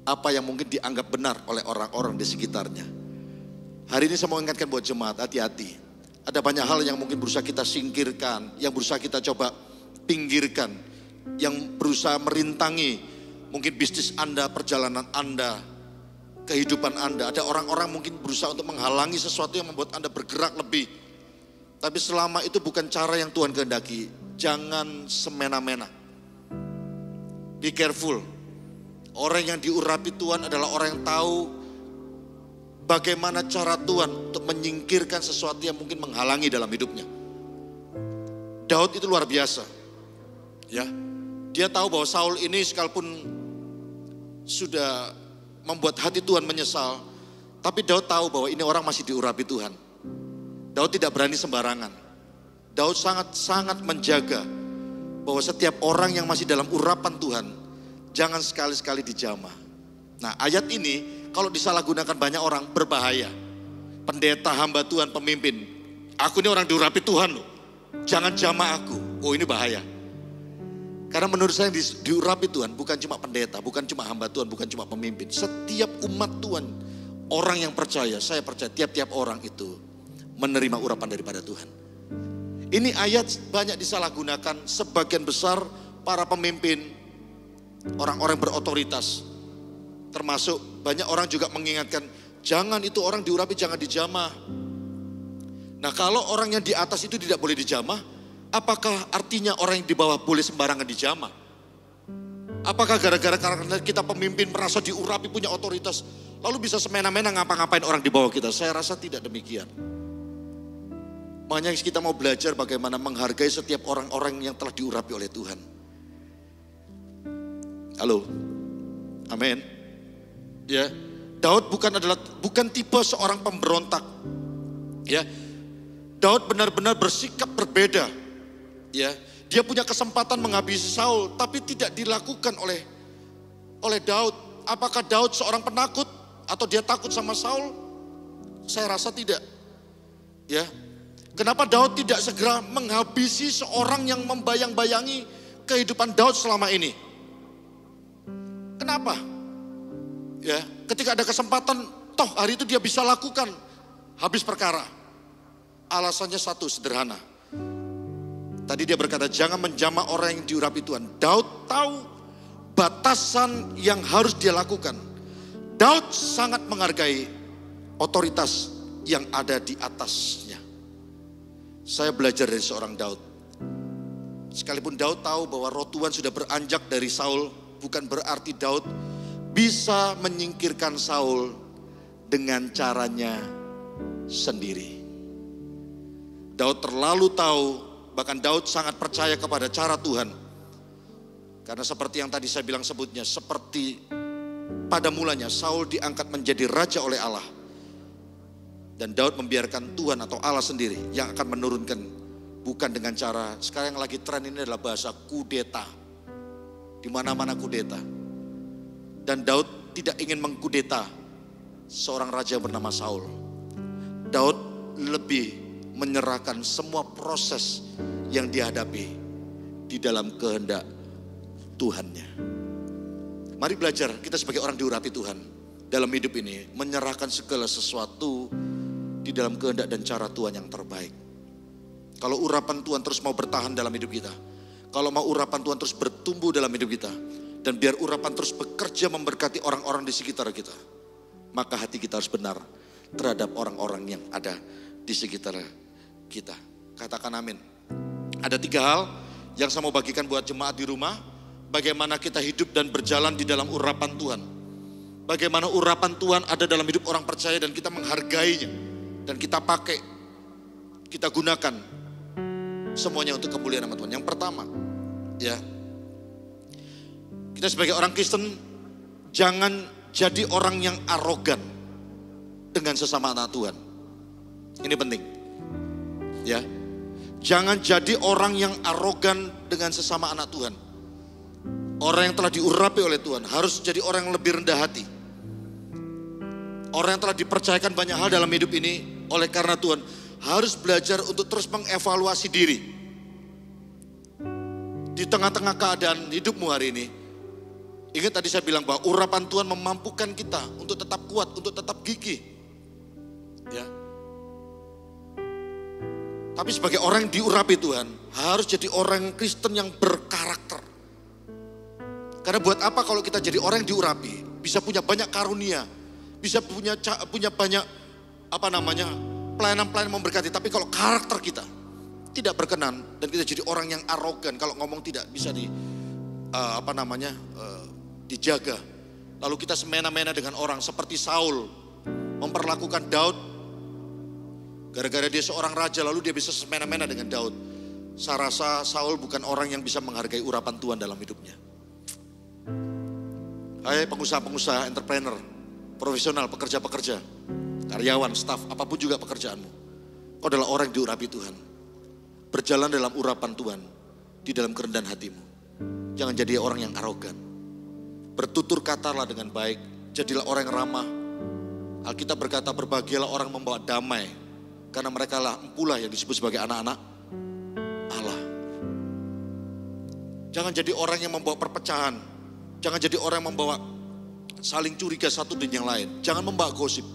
apa yang mungkin dianggap benar oleh orang-orang di sekitarnya. Hari ini saya mau ingatkan buat jemaat, hati-hati. Ada banyak hal yang mungkin berusaha kita singkirkan, yang berusaha kita coba pinggirkan, yang berusaha merintangi mungkin bisnis Anda, perjalanan Anda, kehidupan Anda. Ada orang-orang mungkin berusaha untuk menghalangi sesuatu yang membuat Anda bergerak lebih. Tapi selama itu bukan cara yang Tuhan kehendaki, jangan semena-mena. Be careful. Orang yang diurapi Tuhan adalah orang yang tahu bagaimana cara Tuhan untuk menyingkirkan sesuatu yang mungkin menghalangi dalam hidupnya. Daud itu luar biasa. Ya, dia tahu bahwa Saul ini sekalipun sudah membuat hati Tuhan menyesal, tapi Daud tahu bahwa ini orang masih diurapi Tuhan. Daud tidak berani sembarangan. Daud sangat menjaga bahwa setiap orang yang masih dalam urapan Tuhan, jangan sekali-sekali dijamah. Nah, ayat ini kalau disalahgunakan banyak orang berbahaya. Pendeta, hamba Tuhan, pemimpin, aku ini orang diurapi Tuhan loh, jangan jamah aku. Oh, ini bahaya. Karena menurut saya diurapi Tuhan bukan cuma pendeta, bukan cuma hamba Tuhan, bukan cuma pemimpin. Setiap umat Tuhan, orang yang percaya, saya percaya tiap-tiap orang itu menerima urapan daripada Tuhan. Ini ayat banyak disalahgunakan, sebagian besar para pemimpin, orang-orang berotoritas. Termasuk banyak orang juga mengingatkan, jangan itu orang diurapi, jangan dijamah. Nah, kalau orang yang di atas itu tidak boleh dijamah, apakah artinya orang yang di bawah boleh sembarangan dijamah? Apakah gara-gara karena kita pemimpin merasa diurapi, punya otoritas, lalu bisa semena-mena ngapa-ngapain orang di bawah kita? Saya rasa tidak demikian. Makanya kita mau belajar bagaimana menghargai setiap orang-orang yang telah diurapi oleh Tuhan. Halo, amin. Ya, Daud bukan tipe seorang pemberontak. Ya, Daud benar-benar bersikap berbeda. Ya, dia punya kesempatan menghabisi Saul, tapi tidak dilakukan oleh Daud. Apakah Daud seorang penakut atau dia takut sama Saul? Saya rasa tidak. Ya, kenapa Daud tidak segera menghabisi seorang yang membayang-bayangi kehidupan Daud selama ini? Kenapa? Ya, ketika ada kesempatan, toh hari itu dia bisa lakukan, habis perkara. Alasannya satu, sederhana. Tadi dia berkata, jangan menjamah orang yang diurapi Tuhan. Daud tahu batasan yang harus dia lakukan. Daud sangat menghargai otoritas yang ada di atasnya. Saya belajar dari seorang Daud. Sekalipun Daud tahu bahwa roh Tuhan sudah beranjak dari Saul, bukan berarti Daud bisa menyingkirkan Saul dengan caranya sendiri. Daud terlalu tahu, bahkan Daud sangat percaya kepada cara Tuhan. Karena seperti yang tadi saya bilang sebutnya, seperti pada mulanya Saul diangkat menjadi raja oleh Allah. Dan Daud membiarkan Tuhan atau Allah sendiri yang akan menurunkan Bukan dengan cara, sekarang yang lagi tren ini adalah bahasa kudeta. Di mana-mana kudeta. Dan Daud tidak ingin mengkudeta seorang raja yang bernama Saul. Daud lebih menyerahkan semua proses yang dihadapi di dalam kehendak Tuhannya. Mari belajar kita sebagai orang diurapi Tuhan dalam hidup ini, menyerahkan segala sesuatu di dalam kehendak dan cara Tuhan yang terbaik. Kalau urapan Tuhan terus mau bertahan dalam hidup kita, kalau mau urapan Tuhan terus bertumbuh dalam hidup kita, dan biar urapan terus bekerja memberkati orang-orang di sekitar kita, maka hati kita harus benar terhadap orang-orang yang ada di sekitar kita. Katakan amin. Ada 3 hal yang saya mau bagikan buat jemaat di rumah. Bagaimana kita hidup dan berjalan di dalam urapan Tuhan. Bagaimana urapan Tuhan ada dalam hidup orang percaya dan kita menghargainya. Dan kita pakai, kita gunakan semuanya untuk kemuliaan nama Tuhan. Yang pertama, ya, kita sebagai orang Kristen jangan jadi orang yang arogan dengan sesama anak Tuhan. Ini penting. Ya. Jangan jadi orang yang arogan dengan sesama anak Tuhan. Orang yang telah diurapi oleh Tuhan harus jadi orang yang lebih rendah hati. Orang yang telah dipercayakan banyak hal dalam hidup ini oleh karena Tuhan harus belajar untuk terus mengevaluasi diri. Di tengah-tengah keadaan hidupmu hari ini, ingat tadi saya bilang bahwa urapan Tuhan memampukan kita untuk tetap kuat, untuk tetap gigih. Ya. Tapi sebagai orang yang diurapi Tuhan, harus jadi orang Kristen yang berkarakter. Karena buat apa kalau kita jadi orang yang diurapi, bisa punya banyak karunia, bisa punya banyak pelayanan-pelayanan memberkati, tapi kalau karakter kita tidak berkenan dan kita jadi orang yang arogan, kalau ngomong tidak bisa dijaga. Lalu kita semena-mena dengan orang seperti Saul memperlakukan Daud. Gara-gara dia seorang raja lalu dia bisa semena-mena dengan Daud. Saya rasa Saul bukan orang yang bisa menghargai urapan Tuhan dalam hidupnya. Hai pengusaha-pengusaha, entrepreneur, profesional, pekerja-pekerja, karyawan, staf, apapun juga pekerjaanmu. Kau adalah orang yang diurapi Tuhan. Berjalan dalam urapan Tuhan di dalam kerendahan hatimu. Jangan jadi orang yang arogan. Bertutur katalah dengan baik, jadilah orang yang ramah. Alkitab berkata berbahagialah orang membawa damai, karena mereka lah empulah yang disebut sebagai anak-anak Allah. Jangan jadi orang yang membawa perpecahan. Jangan jadi orang yang membawa saling curiga satu dengan yang lain. Jangan membawa gosip.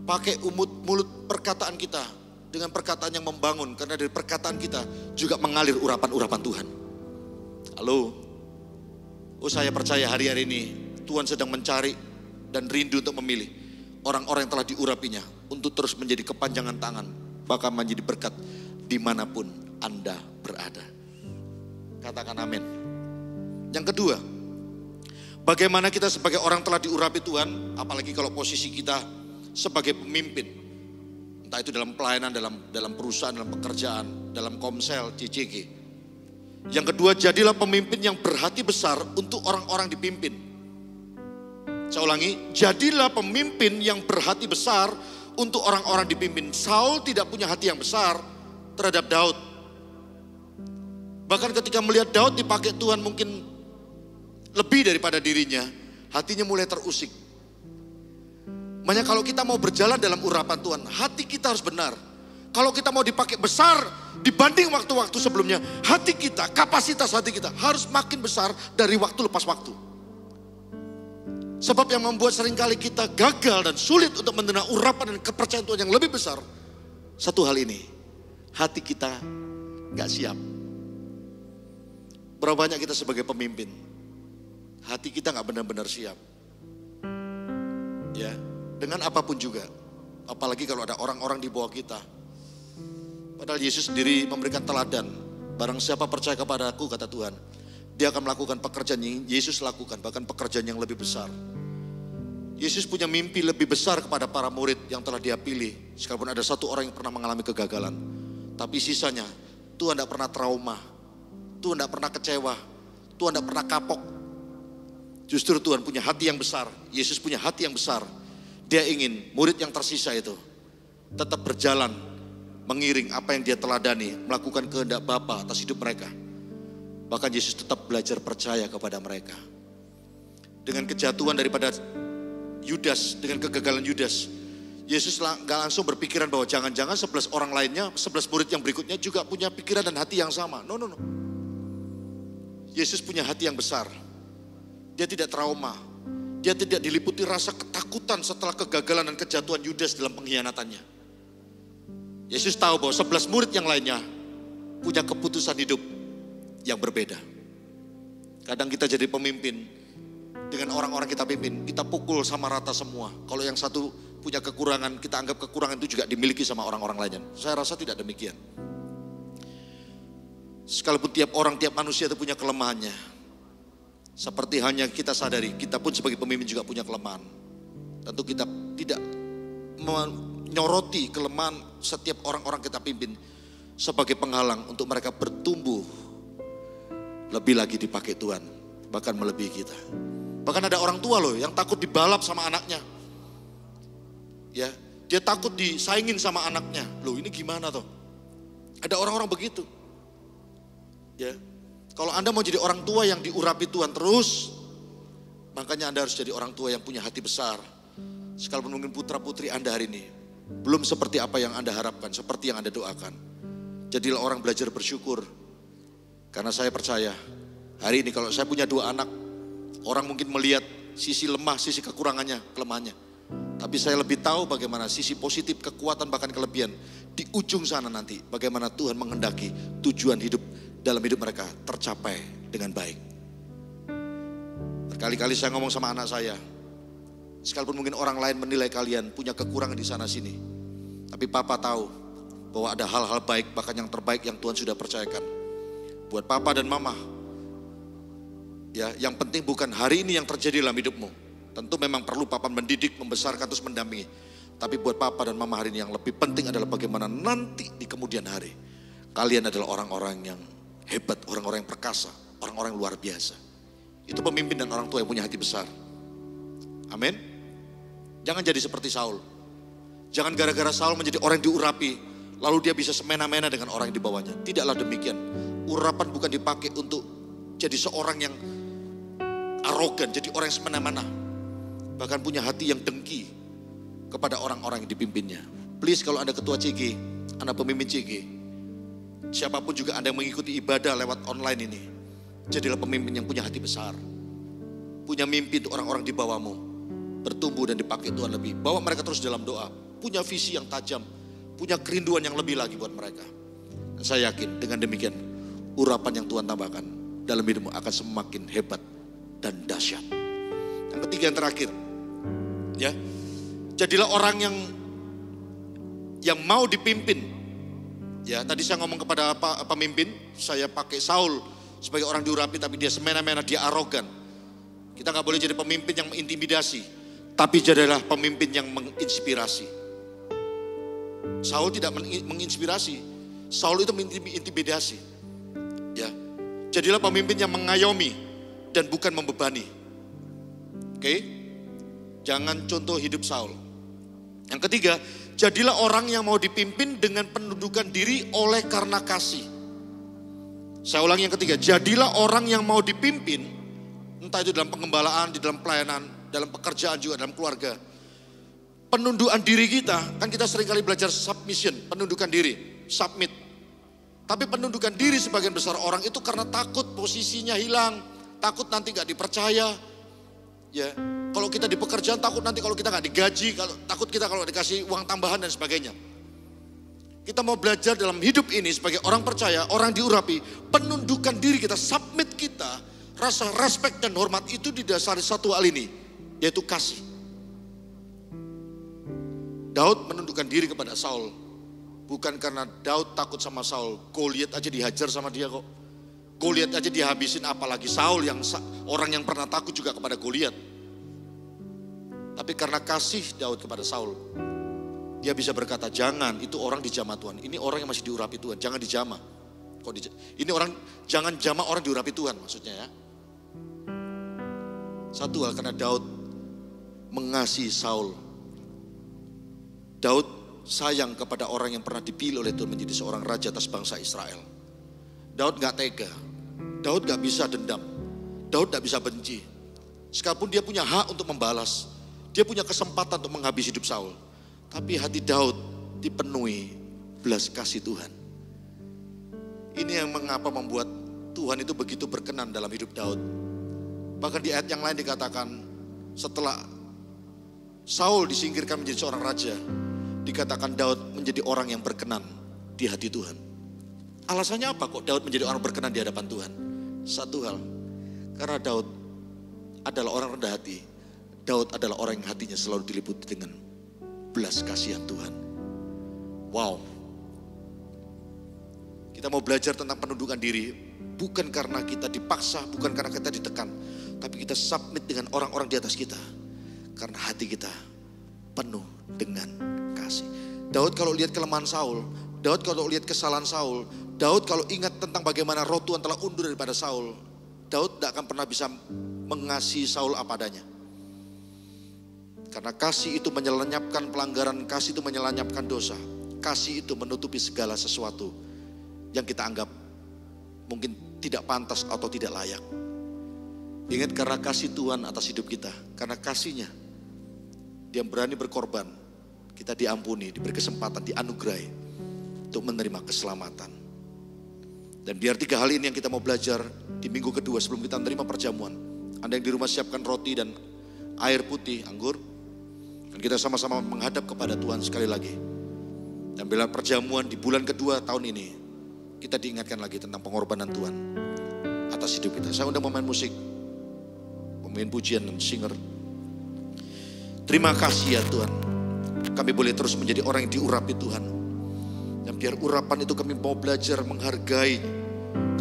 Pakai mulut perkataan kita dengan perkataan yang membangun. Karena dari perkataan kita juga mengalir urapan-urapan Tuhan. Halo. Oh, saya percaya hari-hari ini Tuhan sedang mencari dan rindu untuk memilih orang-orang yang telah diurapinya untuk terus menjadi kepanjangan tangan, bahkan menjadi berkat dimanapun Anda berada. Katakan amin. Yang kedua, bagaimana kita sebagai orang telah diurapi Tuhan, apalagi kalau posisi kita sebagai pemimpin, entah itu dalam pelayanan, dalam perusahaan, dalam pekerjaan, dalam komsel, CCG. Yang kedua, jadilah pemimpin yang berhati besar untuk orang-orang dipimpin. Saya ulangi, jadilah pemimpin yang berhati besar untuk orang-orang dipimpin. Saul tidak punya hati yang besar terhadap Daud. Bahkan ketika melihat Daud dipakai Tuhan mungkin lebih daripada dirinya, hatinya mulai terusik. Makanya kalau kita mau berjalan dalam urapan Tuhan, hati kita harus benar. Kalau kita mau dipakai besar dibanding waktu-waktu sebelumnya, hati kita, kapasitas hati kita harus makin besar dari waktu lepas waktu. Sebab yang membuat seringkali kita gagal dan sulit untuk menerima urapan dan kepercayaan Tuhan yang lebih besar, satu hal ini, hati kita gak siap. Berapa banyak kita sebagai pemimpin, hati kita gak benar-benar siap. Ya, dengan apapun juga, apalagi kalau ada orang-orang di bawah kita. Padahal Yesus sendiri memberikan teladan, barang siapa percaya kepada aku, kata Tuhan, dia akan melakukan pekerjaan yang Yesus lakukan, bahkan pekerjaan yang lebih besar. Yesus punya mimpi lebih besar kepada para murid yang telah dia pilih. Sekalipun ada satu orang yang pernah mengalami kegagalan, tapi sisanya Tuhan tidak pernah trauma, Tuhan tidak pernah kecewa, Tuhan tidak pernah kapok. Justru Tuhan punya hati yang besar, Yesus punya hati yang besar. Dia ingin murid yang tersisa itu tetap berjalan mengiring apa yang dia teladani, melakukan kehendak Bapa atas hidup mereka. Bahkan Yesus tetap belajar percaya kepada mereka. Dengan kejatuhan daripada Yudas, dengan kegagalan Yudas, Yesus gak langsung berpikiran bahwa jangan-jangan 11 orang lainnya, 11 murid yang berikutnya juga punya pikiran dan hati yang sama. No. Yesus punya hati yang besar. Dia tidak trauma. Dia tidak diliputi rasa ketakutan setelah kegagalan dan kejatuhan Yudas dalam pengkhianatannya. Yesus tahu bahwa 11 murid yang lainnya punya keputusan hidup yang berbeda. Kadang kita jadi pemimpin, dengan orang-orang kita pimpin, kita pukul sama rata semua. Kalau yang satu punya kekurangan, kita anggap kekurangan itu juga dimiliki sama orang-orang lainnya. Saya rasa tidak demikian. Sekalipun tiap orang, tiap manusia itu punya kelemahannya. Seperti hanya kita sadari, kita pun sebagai pemimpin juga punya kelemahan. Tentu kita tidak menyoroti kelemahan setiap orang-orang kita pimpin sebagai penghalang untuk mereka bertumbuh lebih lagi dipakai Tuhan, bahkan melebihi kita. Bahkan ada orang tua loh yang takut dibalap sama anaknya. Ya, dia takut disaingin sama anaknya. Loh, ini gimana toh? Ada orang-orang begitu. Ya. Kalau Anda mau jadi orang tua yang diurapi Tuhan terus, makanya Anda harus jadi orang tua yang punya hati besar. Sekalipun mungkin putra-putri Anda hari ini belum seperti apa yang Anda harapkan, seperti yang Anda doakan. Jadilah orang belajar bersyukur. Karena saya percaya, hari ini kalau saya punya 2 anak, orang mungkin melihat sisi lemah, sisi kekurangannya, kelemahannya. Tapi saya lebih tahu bagaimana sisi positif, kekuatan, bahkan kelebihan. Di ujung sana nanti, bagaimana Tuhan menghendaki tujuan hidup dalam hidup mereka tercapai dengan baik. Berkali-kali saya ngomong sama anak saya, sekalipun mungkin orang lain menilai kalian punya kekurangan di sana sini, tapi Papa tahu bahwa ada hal-hal baik, bahkan yang terbaik yang Tuhan sudah percayakan buat Papa dan Mama. Ya, yang penting bukan hari ini yang terjadi dalam hidupmu. Tentu memang perlu Papa mendidik, membesarkan, terus mendampingi. Tapi buat Papa dan Mama hari ini yang lebih penting adalah bagaimana nanti di kemudian hari kalian adalah orang-orang yang hebat, orang-orang yang perkasa, orang-orang yang luar biasa. Itu pemimpin dan orang tua yang punya hati besar. Amin. Jangan jadi seperti Saul. Jangan gara-gara Saul menjadi orang yang diurapi, lalu dia bisa semena-mena dengan orang yang di bawahnya. Tidaklah demikian. Urapan bukan dipakai untuk jadi seorang yang arogan, jadi orang yang semena-mena. Bahkan punya hati yang dengki kepada orang-orang yang dipimpinnya. Please, kalau Anda ketua CG, Anda pemimpin CG, siapapun juga Anda yang mengikuti ibadah lewat online ini, jadilah pemimpin yang punya hati besar. Punya mimpi untuk orang-orang di bawahmu, bertumbuh dan dipakai Tuhan lebih. Bawa mereka terus dalam doa, punya visi yang tajam, punya kerinduan yang lebih lagi buat mereka. Dan saya yakin dengan demikian, urapan yang Tuhan tambahkan dalam hidupmu akan semakin hebat dan dahsyat. Yang ketiga, yang terakhir, ya, jadilah orang yang mau dipimpin. Ya, tadi saya ngomong kepada pemimpin, saya pakai Saul sebagai orang diurapi, tapi dia semena-mena, dia arogan. Kita nggak boleh jadi pemimpin yang mengintimidasi, tapi jadilah pemimpin yang menginspirasi. Saul tidak menginspirasi, Saul itu mengintimidasi. Ya, jadilah pemimpin yang mengayomi dan bukan membebani. Oke, jangan contoh hidup Saul. Yang ketiga, jadilah orang yang mau dipimpin dengan penundukan diri oleh karena kasih. Saya ulangi yang ketiga, jadilah orang yang mau dipimpin, entah itu dalam pengembalaan, di dalam pelayanan, dalam pekerjaan juga, dalam keluarga. Penundukan diri kita, kan kita seringkali belajar submission, penundukan diri, submit. Tapi penundukan diri sebagian besar orang itu karena takut posisinya hilang, takut nanti gak dipercaya. Ya, kalau kita di pekerjaan takut nanti kalau kita gak digaji, takut kita kalau dikasih uang tambahan dan sebagainya. Kita mau belajar dalam hidup ini sebagai orang percaya, orang diurapi, penundukan diri kita, submit kita, rasa respect dan hormat itu didasari satu hal ini, yaitu kasih. Daud menundukkan diri kepada Saul. Bukan karena Daud takut sama Saul, Goliat aja dihajar sama dia kok. Goliat aja dihabisin, apalagi Saul yang orang yang pernah takut juga kepada Goliat. Tapi karena kasih Daud kepada Saul, dia bisa berkata, jangan, itu orang dijamah Tuhan. Ini orang yang masih diurapi Tuhan, jangan dijamah. Ini orang, jangan jamah orang diurapi Tuhan maksudnya ya. Satu hal, karena Daud mengasihi Saul. Daud sayang kepada orang yang pernah dipilih oleh Tuhan menjadi seorang raja atas bangsa Israel. Daud gak tega, Daud gak bisa dendam, Daud gak bisa benci. Sekalipun dia punya hak untuk membalas, dia punya kesempatan untuk menghabisi hidup Saul. Tapi hati Daud dipenuhi belas kasih Tuhan. Ini yang mengapa membuat Tuhan itu begitu berkenan dalam hidup Daud. Bahkan di ayat yang lain dikatakan, setelah Saul disingkirkan menjadi seorang raja, dikatakan Daud menjadi orang yang berkenan di hati Tuhan. Alasannya apa kok Daud menjadi orang berkenan di hadapan Tuhan? Satu hal, karena Daud adalah orang rendah hati. Daud adalah orang yang hatinya selalu diliputi dengan belas kasihan Tuhan. Wow. Kita mau belajar tentang penundukan diri, bukan karena kita dipaksa, bukan karena kita ditekan, tapi kita submit dengan orang-orang di atas kita. Karena hati kita penuh dengan kasih. Daud kalau lihat kelemahan Saul, Daud kalau lihat kesalahan Saul, Daud kalau ingat tentang bagaimana roh Tuhan telah undur daripada Saul, Daud tidak akan pernah bisa mengasihi Saul apa adanya. Karena kasih itu menyelenyapkan pelanggaran, kasih itu menyelenyapkan dosa. Kasih itu menutupi segala sesuatu yang kita anggap mungkin tidak pantas atau tidak layak. Ingat, karena kasih Tuhan atas hidup kita, karena kasihnya, Dia berani berkorban, kita diampuni, diberi kesempatan, dianugerahi untuk menerima keselamatan. Dan biar 3 hal ini yang kita mau belajar di minggu kedua sebelum kita menerima perjamuan. Anda yang di rumah siapkan roti dan air putih, anggur. Dan kita sama-sama menghadap kepada Tuhan sekali lagi. Dan bila perjamuan di bulan kedua tahun ini, kita diingatkan lagi tentang pengorbanan Tuhan atas hidup kita. Saya undang pemain musik, pemain pujian dan singer. Terima kasih ya Tuhan, kami boleh terus menjadi orang yang diurapi Tuhan. Dan biar urapan itu kami mau belajar menghargai,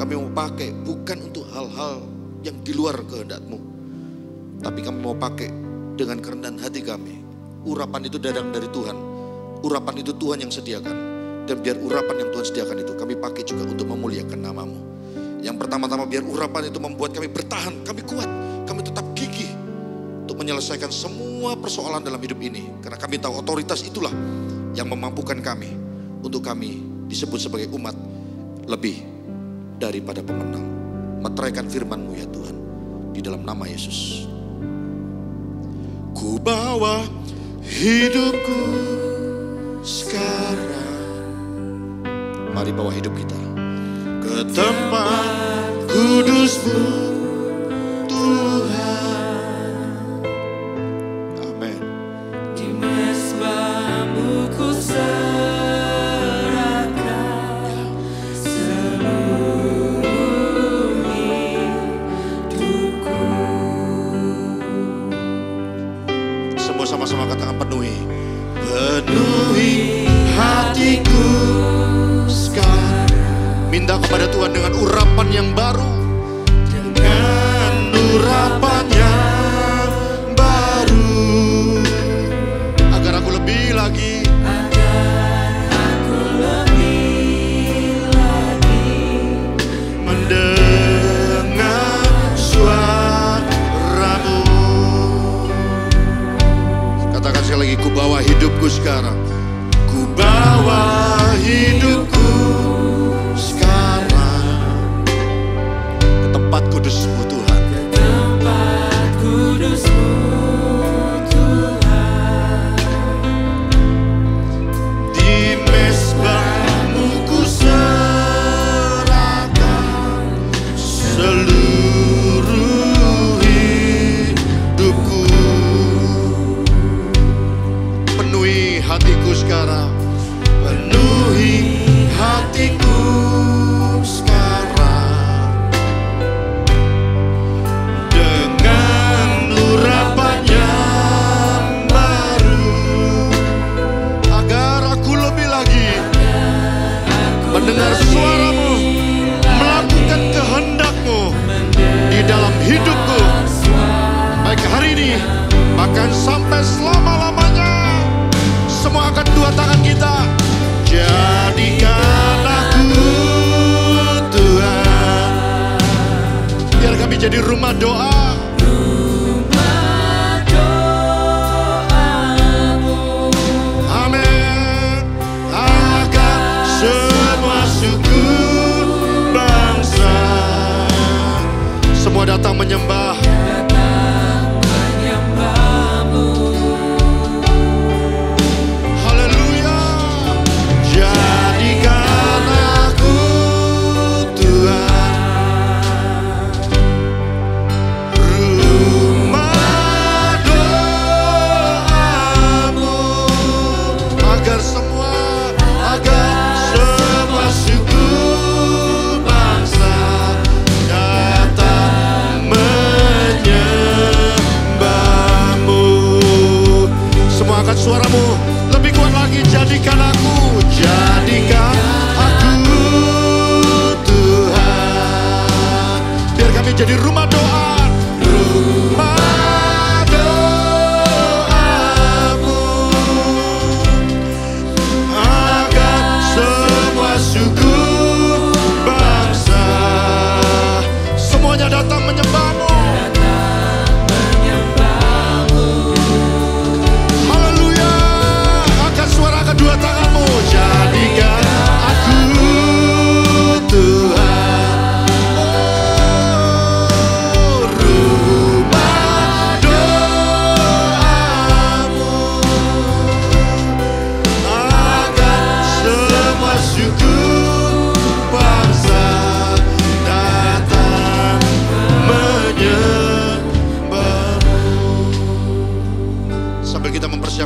kami mau pakai bukan untuk hal-hal yang di luar kehendak-Mu, tapi kami mau pakai dengan kerendahan hati kami. Urapan itu datang dari Tuhan, urapan itu Tuhan yang sediakan. Dan biar urapan yang Tuhan sediakan itu kami pakai juga untuk memuliakan nama-Mu. Yang pertama-tama, biar urapan itu membuat kami bertahan, kami kuat, kami tetap gigih untuk menyelesaikan semua persoalan dalam hidup ini. Karena kami tahu otoritas itulah yang memampukan kami untuk kami disebut sebagai umat lebih daripada pemenang. Meteraikan firman-Mu ya Tuhan, di dalam nama Yesus. Ku bawa hidupku sekarang, mari bawa hidup kita ke tempat kudus-Mu Tuhan. Amin. Di mezbah-Mu ku serahkan seluruh hidupku. Semua sama-sama katakan penuhi. Penuhi hatiku sekarang. Minta kepada Tuhan dengan urapan yang baru, dengan urapan yang baru, agar aku lebih lagi, mendengar suara-Mu. Katakan sekali lagi, ku bawa hidupku sekarang. Ku bawa hidupku sekarang ke tempat kudus-Mu Tuhan. Tempat kudus-Mu Tuhan. Di mezbah-Mu ku serahkan seluruh hidupku. Penuhi hatiku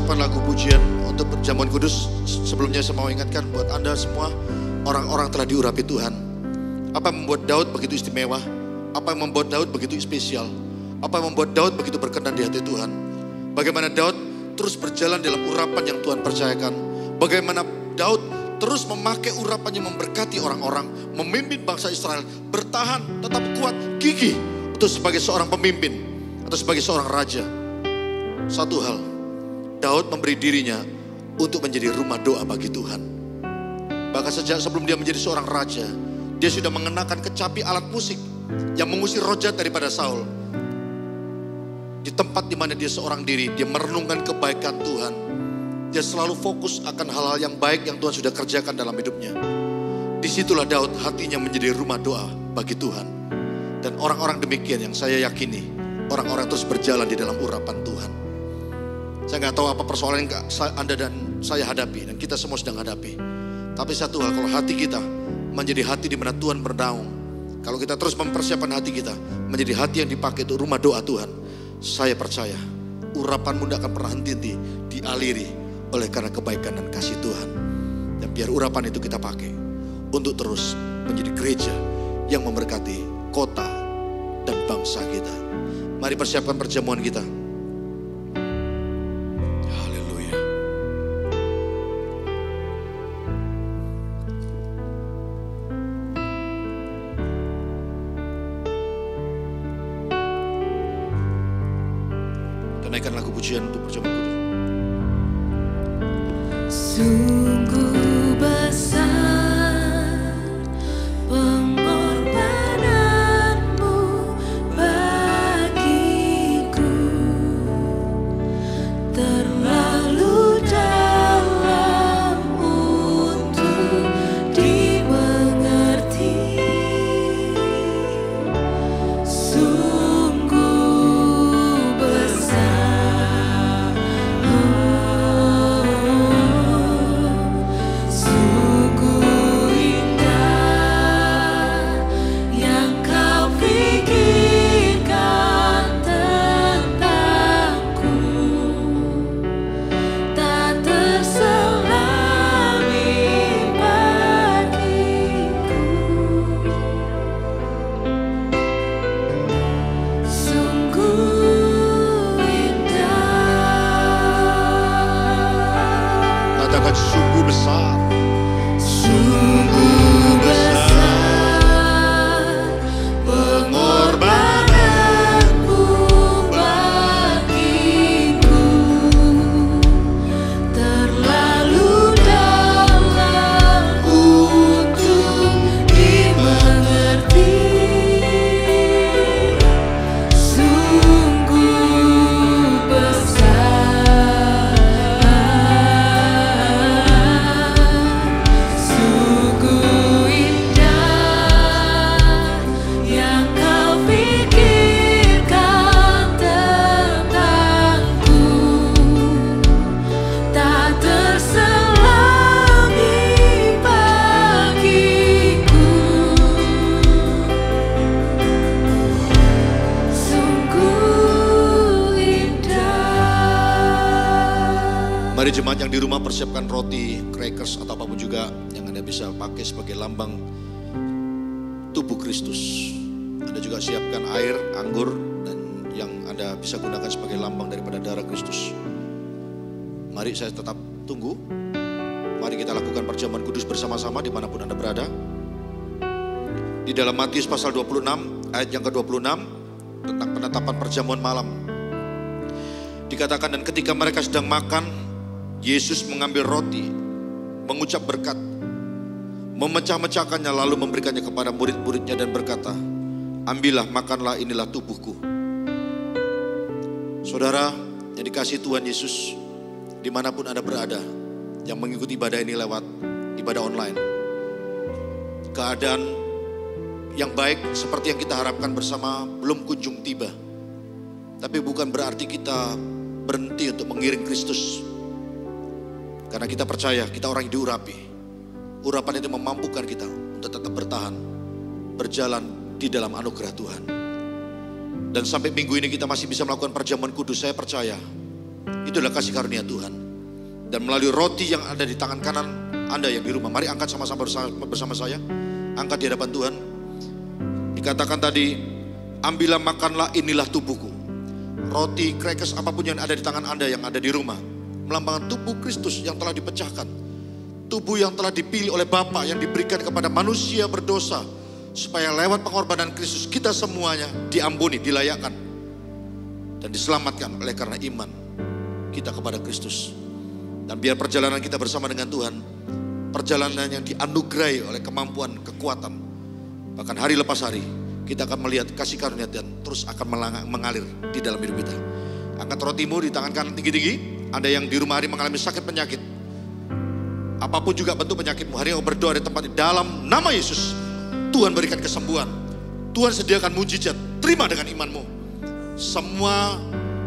mempersiapkan lagu pujian untuk perjamuan kudus, sebelumnya saya mau ingatkan buat Anda semua, orang-orang telah diurapi Tuhan. Apa yang membuat Daud begitu istimewa? Apa yang membuat Daud begitu spesial? Apa yang membuat Daud begitu berkenan di hati Tuhan? Bagaimana Daud terus berjalan dalam urapan yang Tuhan percayakan? Bagaimana Daud terus memakai urapannya memberkati orang-orang, memimpin bangsa Israel, bertahan, tetap kuat, gigih untuk sebagai seorang pemimpin atau sebagai seorang raja. Satu hal, Daud memberi dirinya untuk menjadi rumah doa bagi Tuhan. Bahkan sejak sebelum dia menjadi seorang raja, dia sudah mengenakan kecapi alat musik yang mengusir roh jahat daripada Saul. Di tempat di mana dia seorang diri, dia merenungkan kebaikan Tuhan. Dia selalu fokus akan hal-hal yang baik yang Tuhan sudah kerjakan dalam hidupnya. Disitulah Daud hatinya menjadi rumah doa bagi Tuhan. Dan orang-orang demikian yang saya yakini, orang-orang terus berjalan di dalam urapan Tuhan. Saya nggak tahu apa persoalan yang Anda dan saya hadapi, dan kita semua sedang hadapi. Tapi satu hal, kalau hati kita menjadi hati di mana Tuhan bernaung, kalau kita terus mempersiapkan hati kita menjadi hati yang dipakai untuk rumah doa Tuhan, saya percaya urapanmu tidak akan pernah henti, dialiri oleh karena kebaikan dan kasih Tuhan. Dan biar urapan itu kita pakai untuk terus menjadi gereja yang memberkati kota dan bangsa kita. Mari persiapkan perjamuan kita. Haleluya. Kita naikkan lagu pujian untuk perjamuan kudus. Sungguh besar pengorbananmu bagiku, terlalu dalam untuk dimengerti. Sungguh besar, sungguh indah yang kau pikirkan tentangku, tak terselami bagiku. Sungguh indah. Katakan sungguh besar. Sungguh besar pengorbananmu bagiku, terlalu dalam untuk dimengerti. Sungguh besar, sungguh indah yang kau pikirkan tentangku, tak terselami bagiku. Sungguh indah. Mari jemaat yang di rumah persiapkan roti, crackers atau apapun juga yang Anda bisa pakai sebagai lambang tubuh Kristus. Anda juga siapkan air, anggur, dan yang Anda bisa gunakan sebagai lambang daripada darah Kristus. Mari saya tetap tunggu. Mari kita lakukan perjamuan kudus bersama-sama dimanapun Anda berada. Di dalam Matius pasal 26 ayat yang ke-26 tentang penetapan perjamuan malam. Dikatakan, dan ketika mereka sedang makan, Yesus mengambil roti, mengucap berkat, memecah-mecahkannya lalu memberikannya kepada murid-muridnya dan berkata, ambillah, makanlah, inilah tubuhku. Saudara yang dikasihi Tuhan Yesus, dimanapun Anda berada, yang mengikuti ibadah ini lewat ibadah online, keadaan yang baik seperti yang kita harapkan bersama belum kunjung tiba. Tapi bukan berarti kita berhenti untuk mengiring Kristus. Karena kita percaya kita orang yang diurapi. Urapan itu memampukan kita untuk tetap bertahan, berjalan di dalam anugerah Tuhan. Dan sampai minggu ini kita masih bisa melakukan perjamuan kudus. Saya percaya Itu adalah kasih karunia Tuhan. Dan melalui roti yang ada di tangan kanan Anda yang di rumah, mari angkat sama-sama bersama saya. Angkat di hadapan Tuhan. Dikatakan tadi, ambillah makanlah, inilah tubuhku. Roti, crackers, apapun yang ada di tangan Anda yang ada di rumah, melambangkan tubuh Kristus yang telah dipecahkan. Tubuh yang telah dipilih oleh Bapa, yang diberikan kepada manusia berdosa, supaya lewat pengorbanan Kristus kita semuanya diampuni, dilayakkan, dan diselamatkan oleh karena iman kita kepada Kristus. Dan biar perjalanan kita bersama dengan Tuhan, perjalanan yang dianugerahi oleh kemampuan, kekuatan, bahkan hari lepas hari, kita akan melihat kasih karunia dan terus akan mengalir di dalam hidup kita. Angkat rotimu di tangan kanan tinggi-tinggi. Anda yang di rumah hari mengalami sakit penyakit, apapun juga bentuk penyakitmu, hari ini berdoa di tempat ini dalam nama Yesus. Tuhan berikan kesembuhan, Tuhan sediakan mujizat. Terima dengan imanmu. Semua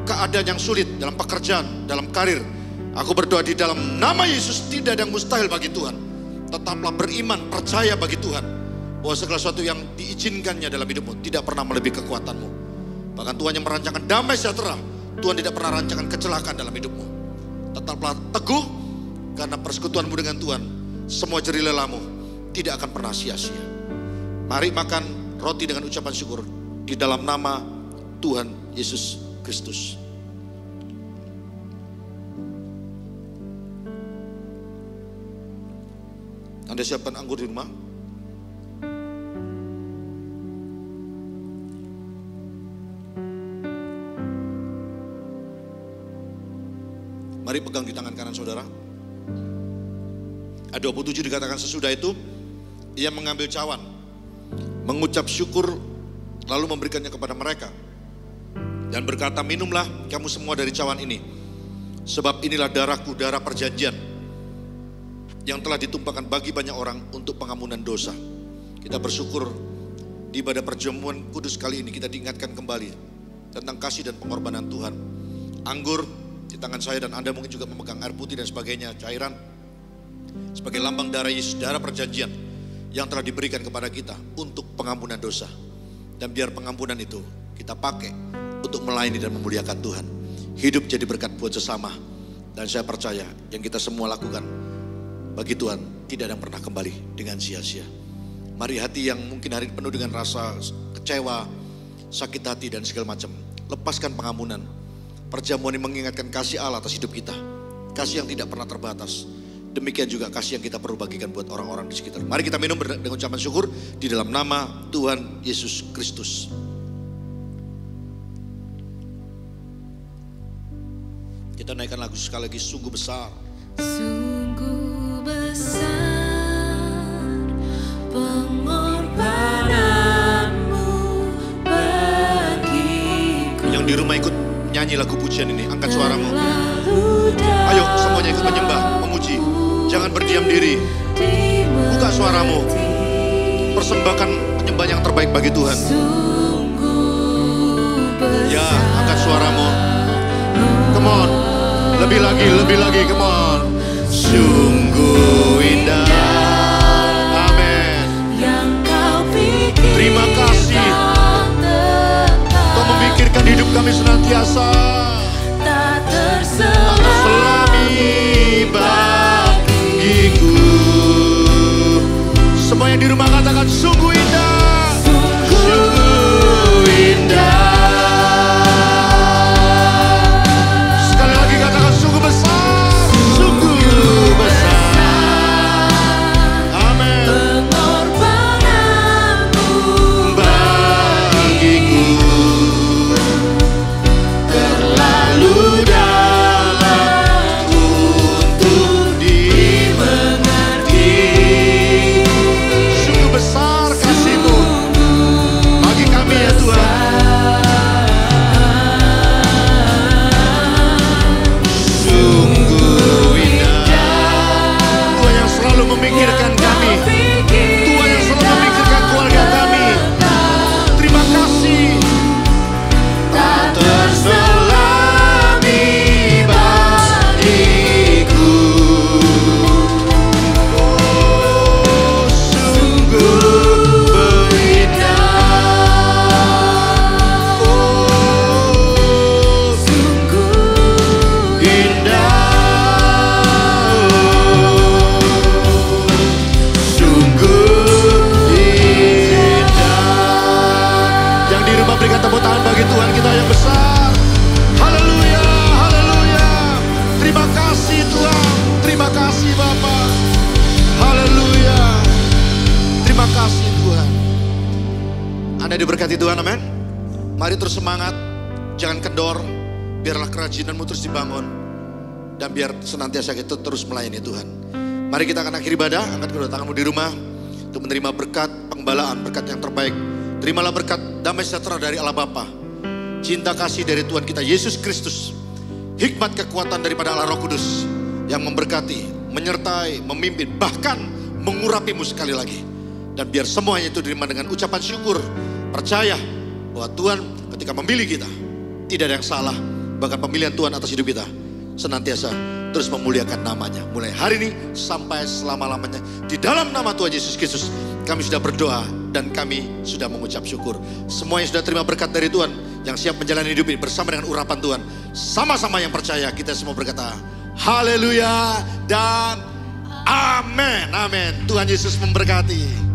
keadaan yang sulit dalam pekerjaan, dalam karir, aku berdoa di dalam nama Yesus, tidak ada yang mustahil bagi Tuhan. Tetaplah beriman, percaya bagi Tuhan bahwa segala sesuatu yang diizinkannya dalam hidupmu tidak pernah melebihi kekuatanmu. Bahkan Tuhan yang merancangkan damai sejahtera, Tuhan tidak pernah rancangkan kecelakaan dalam hidupmu. Tetaplah teguh, karena persekutuanmu dengan Tuhan, semua jerih lelahmu tidak akan pernah sia-sia. Mari makan roti dengan ucapan syukur di dalam nama Tuhan Yesus Kristus. Anda siapkan anggur di rumah. Mari pegang di tangan kanan saudara. Ayat 27 dikatakan sesudah itu ia mengambil cawan, mengucap syukur, lalu memberikannya kepada mereka dan berkata, minumlah kamu semua dari cawan ini, sebab inilah darahku, darah perjanjian yang telah ditumpahkan bagi banyak orang untuk pengampunan dosa. Kita bersyukur di ibadah perjamuan kudus kali ini kita diingatkan kembali tentang kasih dan pengorbanan Tuhan. Anggur di tangan saya dan Anda mungkin juga memegang air putih dan sebagainya, cairan, sebagai lambang darah Yesus, darah perjanjian yang telah diberikan kepada kita untuk pengampunan dosa. Dan biar pengampunan itu kita pakai untuk melayani dan memuliakan Tuhan. Hidup jadi berkat buat sesama. Dan saya percaya yang kita semua lakukan bagi Tuhan tidak ada yang pernah kembali dengan sia-sia. Mari hati yang mungkin hari ini penuh dengan rasa kecewa, sakit hati dan segala macam, lepaskan pengampunan. Perjamuan ini mengingatkan kasih Allah atas hidup kita, kasih yang tidak pernah terbatas. Demikian juga kasih yang kita perlu bagikan buat orang-orang di sekitar. Mari kita minum dengan ucapan syukur di dalam nama Tuhan Yesus Kristus. Kita naikkan lagu sekali lagi, sungguh besar. Sungguh besar pengorbananmu bagiku. Yang di rumah ikut nyanyi lagu pujian ini, angkat suaramu. Ayo semuanya ikut menyembah, memuji. Jangan berdiam diri. Buka suaramu. Persembahkan penyembah yang terbaik bagi Tuhan. Ya, angkat suaramu. Come on. Lebih lagi, come on. Sungguh indah. Amin. Terima kasih. Kau memikirkan hidup kami senantiasa. Tak terselami bagiku. Semua yang di rumah katakan sungguh indah. Sungguh indah. Sekali lagi katakan sungguh besar. Sungguh besar. Amin. pengorbananmu Bagiku. diberkati Tuhan, amin. Mari terus semangat, jangan kendor, biarlah kerajinanmu terus dibangun. Dan biar senantiasa kita terus melayani Tuhan. Mari kita akan akhiri ibadah, angkat kedua tanganmu di rumah untuk menerima berkat penggembalaan, berkat yang terbaik. Terimalah berkat damai sejahtera dari Allah Bapa, cinta kasih dari Tuhan kita Yesus Kristus, hikmat kekuatan daripada Allah Roh Kudus yang memberkati, menyertai, memimpin, bahkan mengurapimu sekali lagi. Dan biar semuanya itu diterima dengan ucapan syukur, percaya bahwa Tuhan ketika memilih kita, tidak ada yang salah, bahkan pemilihan Tuhan atas hidup kita senantiasa terus memuliakan namanya. Mulai hari ini sampai selama-lamanya. Di dalam nama Tuhan Yesus Kristus kami sudah berdoa dan kami sudah mengucap syukur. Semua yang sudah terima berkat dari Tuhan, yang siap menjalani hidup ini bersama dengan urapan Tuhan, sama-sama yang percaya, kita semua berkata haleluya dan amin. Amin. Tuhan Yesus memberkati.